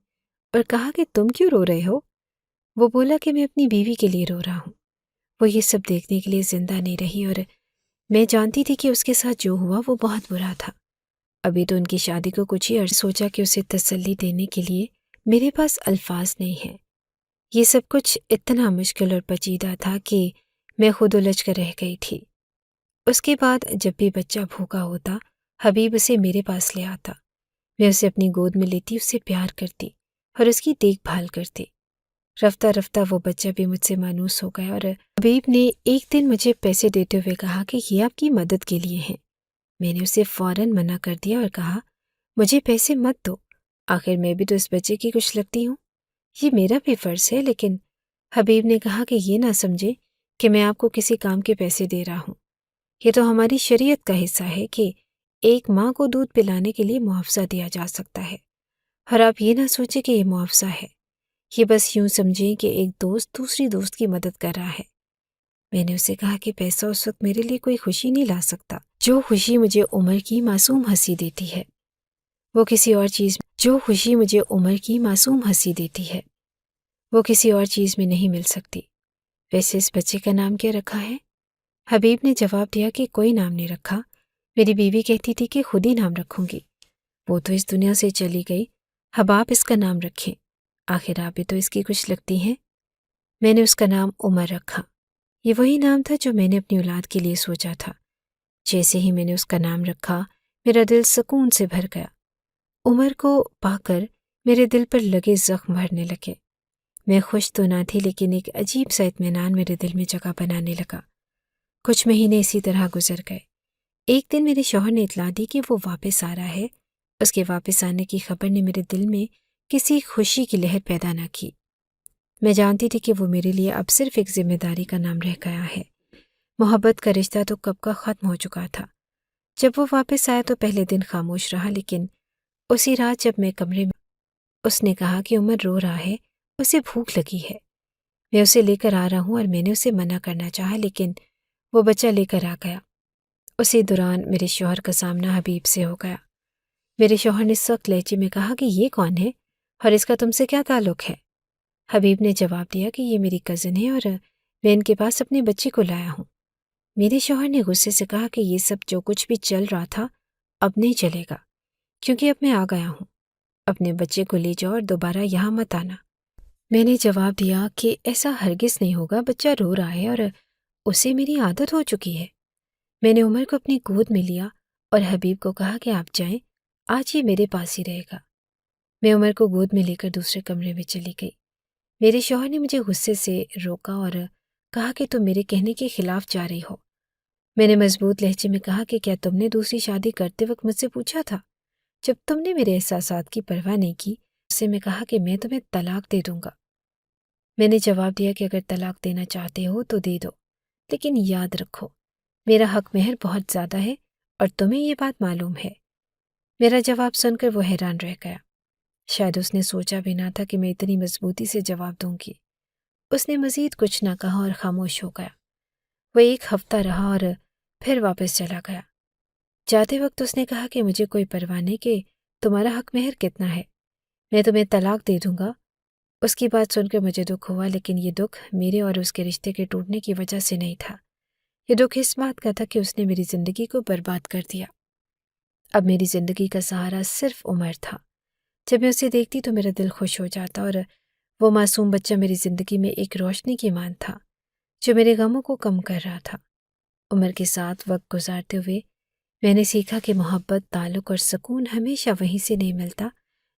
اور کہا کہ تم کیوں رو رہے ہو؟ وہ بولا کہ میں اپنی بیوی کے لیے رو رہا ہوں۔ وہ یہ سب دیکھنے کے لیے زندہ نہیں رہی اور میں جانتی تھی کہ اس کے ساتھ جو ہوا وہ بہت برا تھا۔ ابھی تو ان کی شادی کو کچھ ہی عرصہ سوچا کہ اسے تسلی دینے کے لیے میرے پاس الفاظ نہیں ہیں۔ یہ سب کچھ اتنا مشکل اور پیچیدہ تھا کہ میں خود الجھ کر رہ گئی تھی۔ اس کے بعد جب بھی بچہ بھوکا ہوتا، حبیب اسے میرے پاس لے آتا۔ میں اسے اپنی گود میں لیتی، اسے پیار کرتی اور اس کی دیکھ بھال کرتی۔ رفتہ رفتہ وہ بچہ بھی مجھ سے مانوس ہو گیا اور حبیب نے ایک دن مجھے پیسے دیتے ہوئے کہا کہ یہ آپ کی مدد کے لیے ہیں۔ میں نے اسے فوراً منع کر دیا اور کہا مجھے پیسے مت دو، آخر میں بھی تو اس بچے کی کچھ لگتی ہوں، یہ میرا بھی فرض ہے۔ لیکن حبیب نے کہا کہ یہ نہ سمجھے کہ میں آپ کو کسی کام کے پیسے دے رہا ہوں، یہ تو ہماری شریعت کا حصہ ہے کہ ایک ماں کو دودھ پلانے کے لیے معاوضہ دیا جا سکتا ہے، اور آپ یہ نہ سوچیں کہ یہ معاوضہ ہے، یہ بس یوں سمجھیں کہ ایک دوست دوسری دوست کی مدد کر رہا ہے۔ میں نے اسے کہا کہ پیسہ اس وقت میرے لیے کوئی خوشی نہیں لا سکتا جو خوشی مجھے عمر کی معصوم ہنسی دیتی ہے، وہ کسی اور چیز میں نہیں مل سکتی۔ ویسے اس بچے کا نام کیا رکھا ہے؟ حبیب نے جواب دیا کہ کوئی نام نہیں رکھا، میری بیوی کہتی تھی کہ خود ہی نام رکھوں گی، وہ تو اس دنیا سے چلی گئی، اب آپ اس کا نام رکھیں، آخر آپ بھی تو اس کی کچھ لگتی ہیں۔ میں نے اس کا نام عمر رکھا۔ یہ وہی نام تھا جو میں نے اپنی اولاد کے لیے سوچا تھا۔ جیسے ہی میں نے اس کا نام رکھا میرا دل سکون سے بھر گیا۔ عمر کو پا کر میرے دل پر لگے زخم بھرنے لگے۔ میں خوش تو نہ تھی، لیکن ایک عجیب سا اطمینان میرے دل میں جگہ بنانے لگا۔ کچھ مہینے اسی طرح گزر گئے۔ ایک دن میرے شوہر نے اطلاع دی کہ وہ واپس آ رہا ہے۔ اس کے واپس آنے کی خبر نے میرے دل میں کسی خوشی کی لہر پیدا نہ کی۔ میں جانتی تھی کہ وہ میرے لیے اب صرف ایک ذمہ داری کا نام رہ گیا ہے۔ محبت کا رشتہ تو کب کا ختم ہو چکا تھا۔ جب وہ واپس آیا تو پہلے دن خاموش رہا، لیکن اسی رات جب میں کمرے میں اس نے کہا کہ عمر رو رہا ہے، اسے بھوک لگی ہے، میں اسے لے کر آ رہا ہوں، اور میں نے اسے منع کرنا چاہا لیکن وہ بچہ لے کر آ گیا۔ اسی دوران میرے شوہر کا سامنا حبیب سے ہو گیا۔ میرے شوہر نے سخت لہجے میں کہا کہ یہ کون ہے اور اس کا تم سے کیا تعلق ہے؟ حبیب نے جواب دیا کہ یہ میری کزن ہے اور میں ان کے پاس اپنے بچے کو لایا ہوں۔ میرے شوہر نے غصے سے کہا کہ یہ سب جو کچھ بھی چل رہا تھا اب نہیں چلے گا، کیونکہ اب میں آ گیا ہوں، اپنے بچے کو لے جاؤ اور دوبارہ یہاں مت آنا۔ میں نے جواب دیا کہ ایسا ہرگز نہیں ہوگا، بچہ رو رہا ہے اور اسے میری عادت ہو چکی ہے۔ میں نے عمر کو اپنی گود میں لیا اور حبیب کو کہا کہ آپ جائیں، آج یہ میرے پاس ہی رہے گا۔ میں عمر کو گود میں لے کر دوسرے کمرے میں چلی گئی۔ میرے شوہر نے مجھے غصے سے روکا اور کہا کہ تم میرے کہنے کے خلاف جا رہی ہو۔ میں نے مضبوط لہجے میں کہا کہ کیا تم نے دوسری شادی کرتے وقت مجھ سے پوچھا تھا؟ جب تم نے میرے احساسات کی پرواہ نہیں کی، اس سے میں کہا کہ میں تمہیں طلاق دے دوں گا۔ میں نے جواب دیا کہ اگر طلاق دینا چاہتے ہو تو دے دو، لیکن یاد رکھو میرا حق مہر بہت زیادہ ہے اور تمہیں یہ بات معلوم ہے۔ میرا جواب سن کر وہ حیران رہ گیا۔ شاید اس نے سوچا بھی نہ تھا کہ میں اتنی مضبوطی سے جواب دوں گی۔ اس نے مزید کچھ نہ کہا اور خاموش ہو گیا۔ وہ ایک ہفتہ رہا اور پھر واپس چلا گیا۔ جاتے وقت اس نے کہا کہ مجھے کوئی پرواہ نہیں کہ تمہارا حق مہر کتنا ہے، میں تمہیں طلاق دے دوں گا۔ اس کی بات سن کر مجھے دکھ ہوا، لیکن یہ دکھ میرے اور اس کے رشتے کے ٹوٹنے کی وجہ سے نہیں تھا۔ یہ دکھ اس بات کا تھا کہ اس نے میری زندگی کو برباد کر دیا۔ اب میری زندگی کا سہارا صرف عمر تھا۔ جب میں اسے دیکھتی تو میرا دل خوش ہو جاتا، اور وہ معصوم بچہ میری زندگی میں ایک روشنی کی مان تھا جو میرے غموں کو کم کر رہا تھا۔ عمر کے ساتھ وقت گزارتے ہوئے میں نے سیکھا کہ محبت، تعلق اور سکون ہمیشہ وہیں سے نہیں ملتا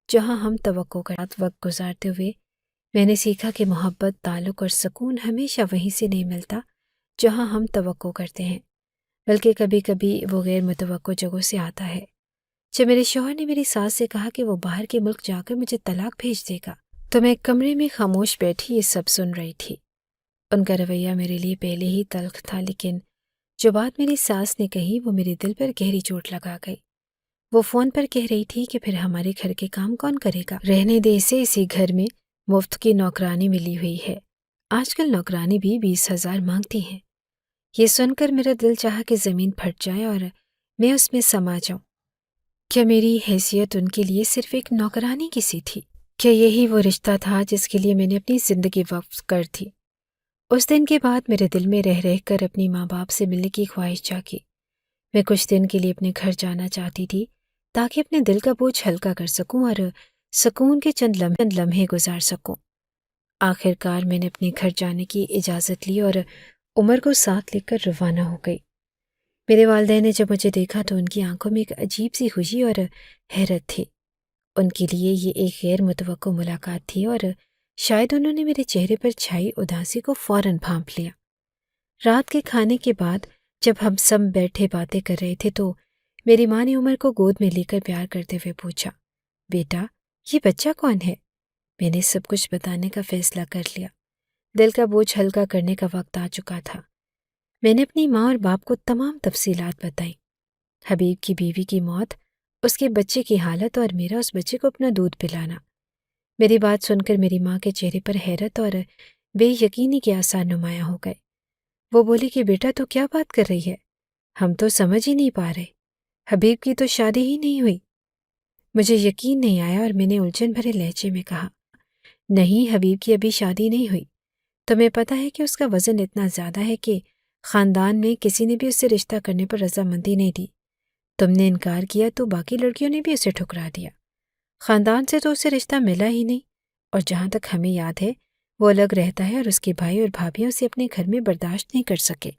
جہاں ہم توقع کرتے وقت گزارتے ہوئے میں نے سیکھا کہ محبت، تعلق اور سکون ہمیشہ وہیں سے نہیں ملتا جہاں ہم توقع کرتے ہیں، بلکہ کبھی کبھی وہ غیر متوقع جگہوں سے آتا ہے۔ جب میرے شوہر نے میری ساس سے کہا کہ وہ باہر کے ملک جا کر مجھے طلاق بھیج دے گا تو میں کمرے میں خاموش بیٹھی یہ سب سن رہی تھی۔ ان کا رویہ میرے لیے پہلے ہی تلخ تھا، لیکن جو بات میری ساس نے کہی وہ میرے دل پر گہری چوٹ لگا گئی۔ وہ فون پر کہہ رہی تھی کہ پھر ہمارے گھر کے کام کون کرے گا؟ رہنے دے اسے، اسی گھر میں مفت کی نوکرانی ملی ہوئی ہے، آج کل نوکرانی بھی 20,000 مانگتی ہیں۔ یہ سن کر میرا دل چاہا کہ زمین پھٹ جائے اور میں اس میں سما جاؤں۔ کیا میری حیثیت ان کے لیے صرف ایک نوکرانی کی سی تھی؟ کیا یہی وہ رشتہ تھا جس کے لیے میں نے اپنی زندگی وقف کر دی؟ اس دن کے بعد میرے دل میں رہ رہ کر اپنی ماں باپ سے ملنے کی خواہش جاگی۔ میں کچھ دن کے لیے اپنے گھر جانا چاہتی تھی تاکہ اپنے دل کا بوجھ ہلکا کر سکوں اور سکون کے چند لمحے گزار سکوں۔ آخر کار میں نے اپنے گھر جانے کی اجازت لی اور عمر کو ساتھ لے کر روانہ ہو گئی۔ میرے والدین نے جب مجھے دیکھا تو ان کی آنکھوں میں ایک عجیب سی خوشی اور حیرت تھی۔ ان کے لیے یہ ایک غیر متوقع ملاقات تھی، اور شاید انہوں نے میرے چہرے پر چھائی اداسی کو فوراً بھانپ لیا۔ رات کے کھانے کے بعد جب ہم سب بیٹھے باتیں کر رہے تھے تو میری ماں نے عمر کو گود میں لے کر پیار کرتے ہوئے پوچھا، بیٹا یہ بچہ کون ہے؟ میں نے سب کچھ بتانے کا فیصلہ کر لیا۔ دل کا بوجھ ہلکا کرنے کا وقت آ چکا تھا۔ میں نے اپنی ماں اور باپ کو تمام تفصیلات بتائیں، حبیب کی بیوی کی موت، اس کے بچے کی حالت اور میرا اس بچے کو اپنا دودھ پلانا۔ میری بات سن کر میری ماں کے چہرے پر حیرت اور بے یقینی کے آثار نمایاں ہو گئے۔ وہ بولی کہ بیٹا تو کیا بات کر رہی ہے؟ ہم تو سمجھ ہی نہیں پا رہے، حبیب کی تو شادی ہی نہیں ہوئی۔ مجھے یقین نہیں آیا اور میں نے الجھن بھرے لہجے میں کہا، نہیں، حبیب کی ابھی شادی نہیں ہوئی۔ تمہیں پتہ ہے کہ اس کا وزن اتنا زیادہ ہے کہ خاندان میں کسی نے بھی اس سے رشتہ کرنے پر رضامندی نہیں دی۔ تم نے انکار کیا تو باقی لڑکیوں نے بھی اسے ٹھکرا دیا۔ خاندان سے تو اسے رشتہ ملا ہی نہیں، اور جہاں تک ہمیں یاد ہے وہ الگ رہتا ہے اور اس کے بھائی اور بھابھیوں سے اپنے گھر میں برداشت نہیں کر سکے،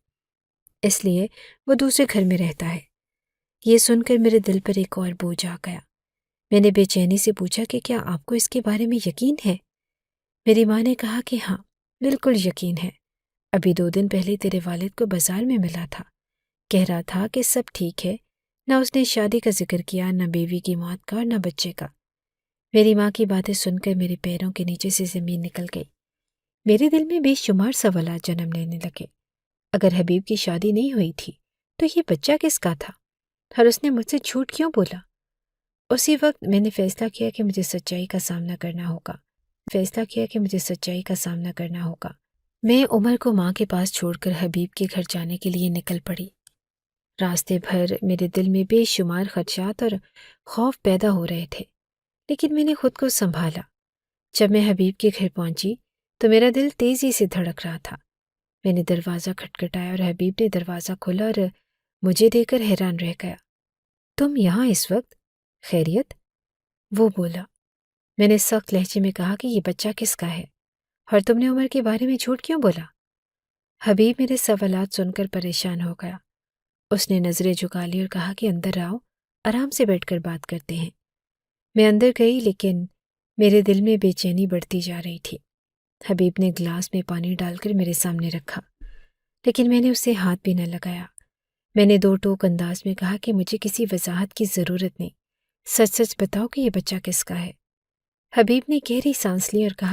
اس لیے وہ دوسرے گھر میں رہتا ہے۔ یہ سن کر میرے دل پر ایک اور بوجھ آ گیا۔ میں نے بے چینی سے پوچھا کہ کیا آپ کو اس کے بارے میں یقین ہے؟ میری ماں نے کہا کہ ہاں، بالکل یقین ہے۔ ابھی 2 دن پہلے تیرے والد کو بازار میں ملا تھا، کہہ رہا تھا کہ سب ٹھیک ہے، نہ اس نے شادی کا ذکر کیا، نہ بیوی کی موت کا، نہ بچے کا۔ میری ماں کی باتیں سن کر میرے پیروں کے نیچے سے زمین نکل گئی۔ میرے دل میں بے شمار سوالات جنم لینے لگے۔ اگر حبیب کی شادی نہیں ہوئی تھی تو یہ بچہ کس کا تھا، اور اس نے مجھ سے جھوٹ کیوں بولا؟ اسی وقت میں نے فیصلہ کیا کہ مجھے سچائی کا سامنا کرنا ہوگا۔ میں عمر کو ماں کے پاس چھوڑ کر حبیب کے گھر جانے کے لیے نکل پڑی۔ راستے بھر میرے دل میں بے شمار خدشات اور خوف پیدا ہو رہے تھے، لیکن میں نے خود کو سنبھالا۔ جب میں حبیب کے گھر پہنچی تو میرا دل تیزی سے دھڑک رہا تھا۔ میں نے دروازہ کھٹکھٹایا اور حبیب نے دروازہ کھولا اور مجھے دیکھ کر حیران رہ گیا۔ تم یہاں اس وقت؟ خیریت؟ وہ بولا۔ میں نے سخت لہجے میں کہا کہ یہ بچہ کس کا ہے، اور تم نے عمر کے بارے میں جھوٹ کیوں بولا؟ حبیب میرے سوالات سن کر پریشان ہو گیا۔ اس نے نظریں جھکا لی اور کہا کہ اندر آؤ، آرام سے بیٹھ کر بات کرتے ہیں۔ میں اندر گئی، لیکن میرے دل میں بے چینی بڑھتی جا رہی تھی۔ حبیب نے گلاس میں پانی ڈال کر میرے سامنے رکھا، لیکن میں نے اسے ہاتھ بھی نہ لگایا۔ میں نے 2 ٹوک انداز میں کہا کہ مجھے کسی وضاحت کی ضرورت نہیں، سچ سچ بتاؤ کہ یہ بچہ کس کا ہے۔ حبیب نے گہری سانس لی اور کہا،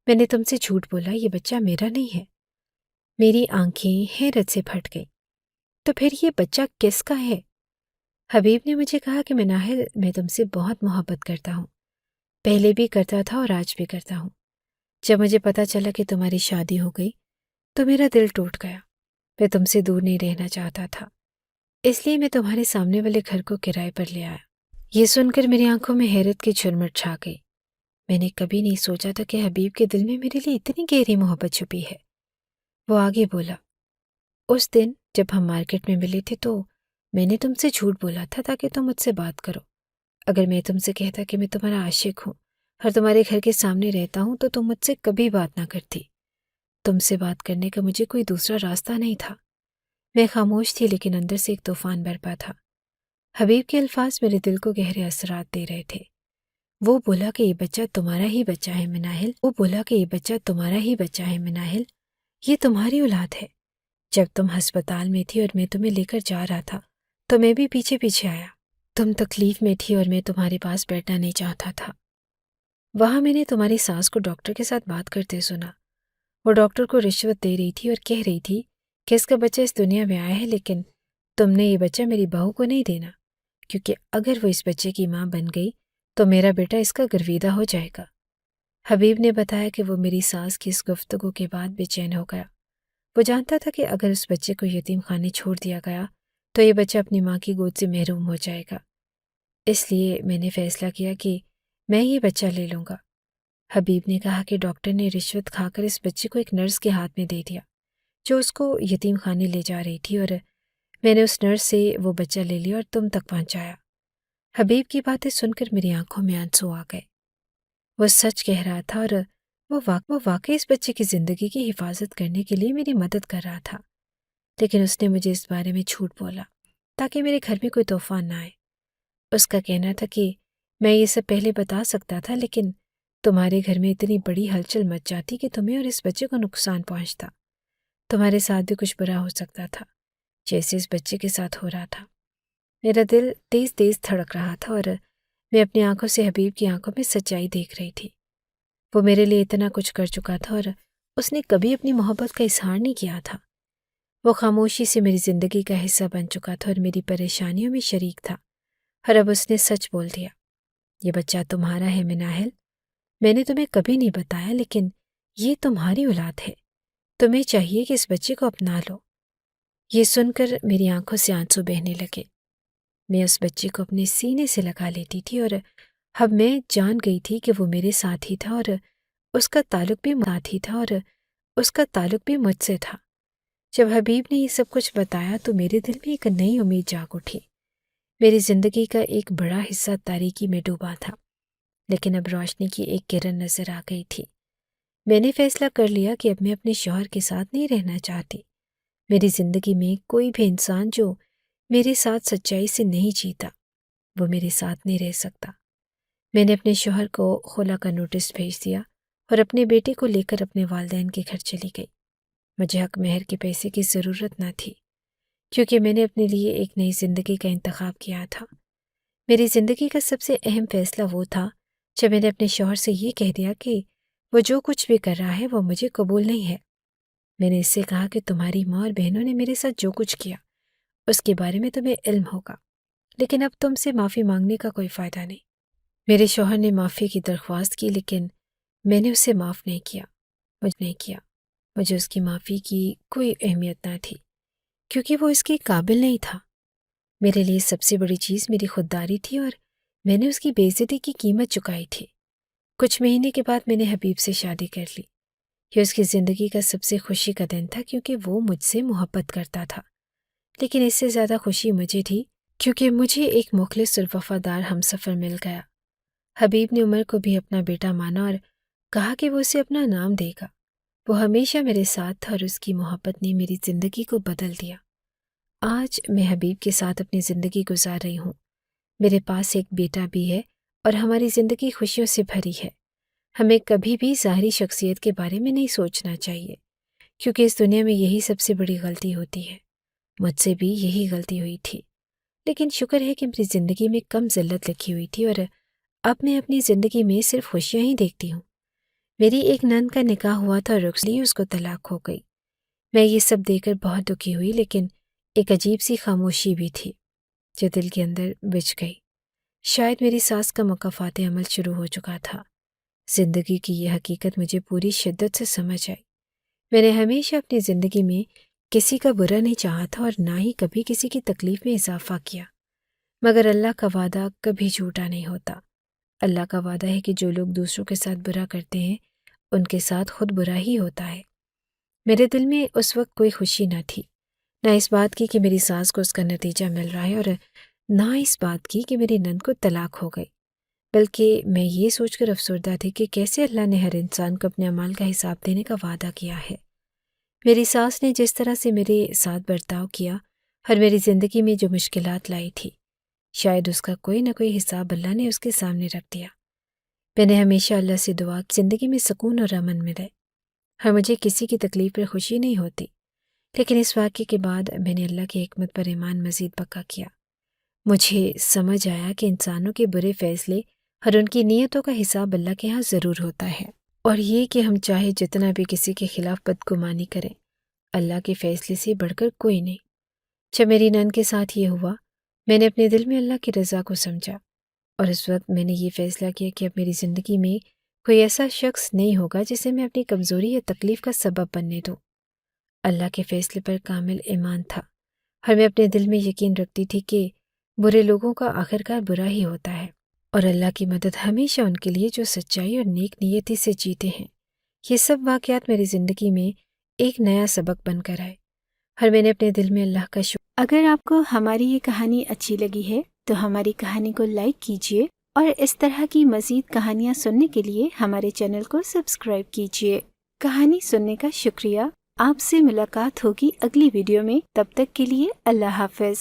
میں نے تم سے جھوٹ بولا، یہ بچہ میرا نہیں ہے۔ میری آنکھیں حیرت سے پھٹ گئیں۔ تو پھر یہ بچہ کس کا ہے؟ حبیب نے مجھے کہا کہ مناہل، میں تم سے بہت محبت کرتا ہوں، پہلے بھی کرتا تھا اور آج بھی کرتا ہوں۔ جب مجھے پتا چلا کہ تمہاری شادی ہو گئی تو میرا دل ٹوٹ گیا۔ میں تم سے دور نہیں رہنا چاہتا تھا، اس لیے میں تمہارے سامنے والے گھر کو کرائے پر لے آیا۔ یہ سن کر میری آنکھوں میں حیرت کی جھلمٹ چھا گئی۔ میں نے کبھی نہیں سوچا تھا کہ حبیب کے دل میں میرے لیے اتنی گہری محبت چھپی ہے۔ وہ آگے بولا، اس دن جب ہم مارکیٹ میں ملے تھے تو میں نے تم سے جھوٹ بولا تھا تاکہ تم مجھ سے بات کرو۔ اگر میں تم سے کہتا کہ میں تمہارا عاشق ہوں اور تمہارے گھر کے سامنے رہتا ہوں تو تم مجھ سے کبھی بات نہ کرتی۔ تم سے بات کرنے کا مجھے کوئی دوسرا راستہ نہیں تھا۔ میں خاموش تھی لیکن اندر سے ایک طوفان برپا تھا۔ حبیب کے الفاظ میرے دل کو گہرے اثرات دے رہے تھے۔ وہ بولا کہ یہ بچہ تمہارا ہی بچہ ہے مناہل، یہ تمہاری اولاد ہے۔ جب تم ہسپتال میں تھی اور میں تمہیں لے کر جا رہا تھا تو میں بھی پیچھے پیچھے آیا۔ تم تکلیف میں تھی اور میں تمہارے پاس بیٹھنا نہیں چاہتا تھا۔ وہاں میں نے تمہاری ساس کو ڈاکٹر کے ساتھ بات کرتے سنا۔ وہ ڈاکٹر کو رشوت دے رہی تھی اور کہہ رہی تھی کہ اس کا بچہ اس دنیا میں آیا ہے، لیکن تم نے یہ بچہ میری بہو کو نہیں دینا، کیونکہ اگر وہ اس بچے کی ماں بن گئی تو میرا بیٹا اس کا گرویدہ ہو جائے گا۔ حبیب نے بتایا کہ وہ میری ساس کی اس گفتگو کے بعد بے چین ہو گیا۔ وہ جانتا تھا کہ اگر اس بچے کو یتیم خانے چھوڑ دیا گیا تو یہ بچہ اپنی ماں کی گود سے محروم ہو جائے گا۔ اس لیے میں نے فیصلہ کیا کہ میں یہ بچہ لے لوں گا۔ حبیب نے کہا کہ ڈاکٹر نے رشوت کھا کر اس بچے کو ایک نرس کے ہاتھ میں دے دیا جو اس کو یتیم خانے لے جا رہی تھی، اور میں نے اس نرس سے وہ بچہ لے لیا اور تم تک پہنچایا۔ حبیب کی باتیں سن کر میری آنکھوں میں آنسو آ گئے۔ وہ سچ کہہ رہا تھا اور وہ واقعی اس بچے کی زندگی کی حفاظت کرنے کے لیے میری مدد کر رہا تھا، لیکن اس نے مجھے اس بارے میں جھوٹ بولا تاکہ میرے گھر میں کوئی طوفان نہ آئے۔ اس کا کہنا تھا کہ میں یہ سب پہلے بتا سکتا تھا، لیکن تمہارے گھر میں اتنی بڑی ہلچل مچ جاتی کہ تمہیں اور اس بچے کو نقصان پہنچتا۔ تمہارے ساتھ بھی کچھ برا ہو سکتا تھا جیسے اس بچے کے ساتھ ہو رہا تھا۔ میرا دل تیز تیز دھڑک رہا تھا اور میں اپنی آنکھوں سے حبیب کی آنکھوں میں سچائی دیکھ رہی تھی۔ وہ میرے لیے اتنا کچھ کر چکا تھا اور اس نے کبھی اپنی محبت کا اظہار نہیں کیا تھا۔ وہ خاموشی سے میری زندگی کا حصہ بن چکا تھا اور میری پریشانیوں میں شریک تھا، اور اب اس نے سچ بول دیا۔ یہ بچہ تمہارا ہے مناہل، میں نے تمہیں کبھی نہیں بتایا، لیکن یہ تمہاری اولاد ہے، تمہیں چاہیے کہ اس بچے کو اپنا لو۔ یہ سن کر میری آنکھوں سے آنسو بہنے لگے۔ میں اس بچے کو اپنے سینے سے لگا لیتی تھی اور اب میں جان گئی تھی کہ وہ میرے ساتھ ہی تھا اور اس کا تعلق بھی مجھ سے تھا۔ جب حبیب نے یہ سب کچھ بتایا تو میرے دل میں ایک نئی امید جاگ اٹھی۔ میری زندگی کا ایک بڑا حصہ تاریکی میں ڈوبا تھا، لیکن اب روشنی کی ایک کرن نظر آ گئی تھی۔ میں نے فیصلہ کر لیا کہ اب میں اپنے شوہر کے ساتھ نہیں رہنا چاہتی۔ میری زندگی میں کوئی بھی انسان جو میرے ساتھ سچائی سے نہیں جیتا وہ میرے ساتھ نہیں رہ سکتا۔ میں نے اپنے شوہر کو خلا کا نوٹس بھیج دیا اور اپنے بیٹے کو لے کر اپنے والدین کے گھر چلی گئی۔ مجھے حق مہر کے پیسے کی ضرورت نہ تھی، کیونکہ میں نے اپنے لیے ایک نئی زندگی کا انتخاب کیا تھا۔ میری زندگی کا سب سے اہم فیصلہ وہ تھا جب میں نے اپنے شوہر سے یہ کہہ دیا کہ وہ جو کچھ بھی کر رہا ہے وہ مجھے قبول نہیں ہے۔ میں نے اس سے کہا کہ تمہاری ماں اور بہنوں نے میرے ساتھ جو کچھ کیا اس کے بارے میں تمہیں علم ہوگا، لیکن اب تم سے معافی مانگنے کا کوئی فائدہ نہیں۔ میرے شوہر نے معافی کی درخواست کی، لیکن میں نے اسے معاف نہیں کیا۔ مجھے اس کی معافی کی کوئی اہمیت نہ تھی، کیونکہ وہ اس کے قابل نہیں تھا۔ میرے لیے سب سے بڑی چیز میری خودداری تھی اور میں نے اس کی بے عزتی کی قیمت چکائی تھی۔ کچھ مہینے کے بعد میں نے حبیب سے شادی کر لی۔ یہ اس کی زندگی کا سب سے خوشی کا دن تھا کیونکہ وہ مجھ سے محبت کرتا تھا، لیکن اس سے زیادہ خوشی مجھے تھی کیونکہ مجھے ایک مخلص اور وفادار ہمسفر مل گیا۔ حبیب نے عمر کو بھی اپنا بیٹا مانا اور کہا کہ وہ اسے اپنا نام دے گا۔ وہ ہمیشہ میرے ساتھ تھا اور اس کی محبت نے میری زندگی کو بدل دیا۔ آج میں حبیب کے ساتھ اپنی زندگی گزار رہی ہوں۔ میرے پاس ایک بیٹا بھی ہے اور ہماری زندگی خوشیوں سے بھری ہے۔ ہمیں کبھی بھی ظاہری شخصیت کے بارے میں نہیں سوچنا چاہیے، کیونکہ اس دنیا میں یہی سب سے بڑی غلطی ہوتی ہے۔ مجھ سے بھی یہی غلطی ہوئی تھی، لیکن شکر ہے کہ میری زندگی میں کم ذلت لکھی ہوئی تھی اور اب میں اپنی زندگی میں صرف خوشیاں ہی دیکھتی ہوں۔ میری ایک نند کا نکاح ہوا تھا اور رخصتی اس کو طلاق ہو گئی۔ میں یہ سب دیکھ کر بہت دکھی ہوئی، لیکن ایک عجیب سی خاموشی بھی تھی جو دل کے اندر بچھ گئی۔ شاید میری ساس کا مکافات عمل شروع ہو چکا تھا۔ زندگی کی یہ حقیقت مجھے پوری شدت سے سمجھ آئی۔ میں نے ہمیشہ اپنی زندگی میں کسی کا برا نہیں چاہا تھا اور نہ ہی کبھی کسی کی تکلیف میں اضافہ کیا، مگر اللہ کا وعدہ کبھی جھوٹا نہیں ہوتا۔ اللہ کا وعدہ ہے کہ جو لوگ دوسروں کے ساتھ برا کرتے ہیں ان کے ساتھ خود برا ہی ہوتا ہے۔ میرے دل میں اس وقت کوئی خوشی نہ تھی، نہ اس بات کی کہ میری ساس کو اس کا نتیجہ مل رہا ہے، اور نہ اس بات کی کہ میری نند کو طلاق ہو گئی، بلکہ میں یہ سوچ کر افسردہ تھی کہ کیسے اللہ نے ہر انسان کو اپنے اعمال کا حساب دینے کا وعدہ کیا ہے۔ میری ساس نے جس طرح سے میرے ساتھ برتاؤ کیا اور میری زندگی میں جو مشکلات لائی تھی، شاید اس کا کوئی نہ کوئی حساب اللہ نے اس کے سامنے رکھ دیا۔ میں نے ہمیشہ اللہ سے دعا کی زندگی میں سکون اور امن ملے، اور مجھے کسی کی تکلیف پر خوشی نہیں ہوتی، لیکن اس واقعے کے بعد میں نے اللہ کی حکمت پر ایمان مزید پکا کیا۔ مجھے سمجھ آیا کہ انسانوں کے برے فیصلے اور ان کی نیتوں کا حساب اللہ کے ہاں ضرور ہوتا ہے، اور یہ کہ ہم چاہے جتنا بھی کسی کے خلاف بدگمانی کریں، اللہ کے فیصلے سے بڑھ کر کوئی نہیں۔ جب میری نند کے ساتھ یہ ہوا، میں نے اپنے دل میں اللہ کی رضا کو سمجھا، اور اس وقت میں نے یہ فیصلہ کیا کہ اب میری زندگی میں کوئی ایسا شخص نہیں ہوگا جسے میں اپنی کمزوری یا تکلیف کا سبب بننے دوں۔ اللہ کے فیصلے پر کامل ایمان تھا، اور میں اپنے دل میں یقین رکھتی تھی کہ برے لوگوں کا آخرکار برا ہی ہوتا ہے، اور اللہ کی مدد ہمیشہ ان کے لیے جو سچائی اور نیک نیتی سے جیتے ہیں۔ یہ سب واقعات میری زندگی میں ایک نیا سبق بن کر آئے، اور میں نے اپنے دل میں اللہ کا شکر۔ اگر آپ کو ہماری یہ کہانی اچھی لگی ہے تو ہماری کہانی کو لائک کیجیے، اور اس طرح کی مزید کہانیاں سننے کے لیے ہمارے چینل کو سبسکرائب کیجیے۔ کہانی سننے کا شکریہ۔ آپ سے ملاقات ہوگی اگلی ویڈیو میں، تب تک کے لیے اللہ حافظ۔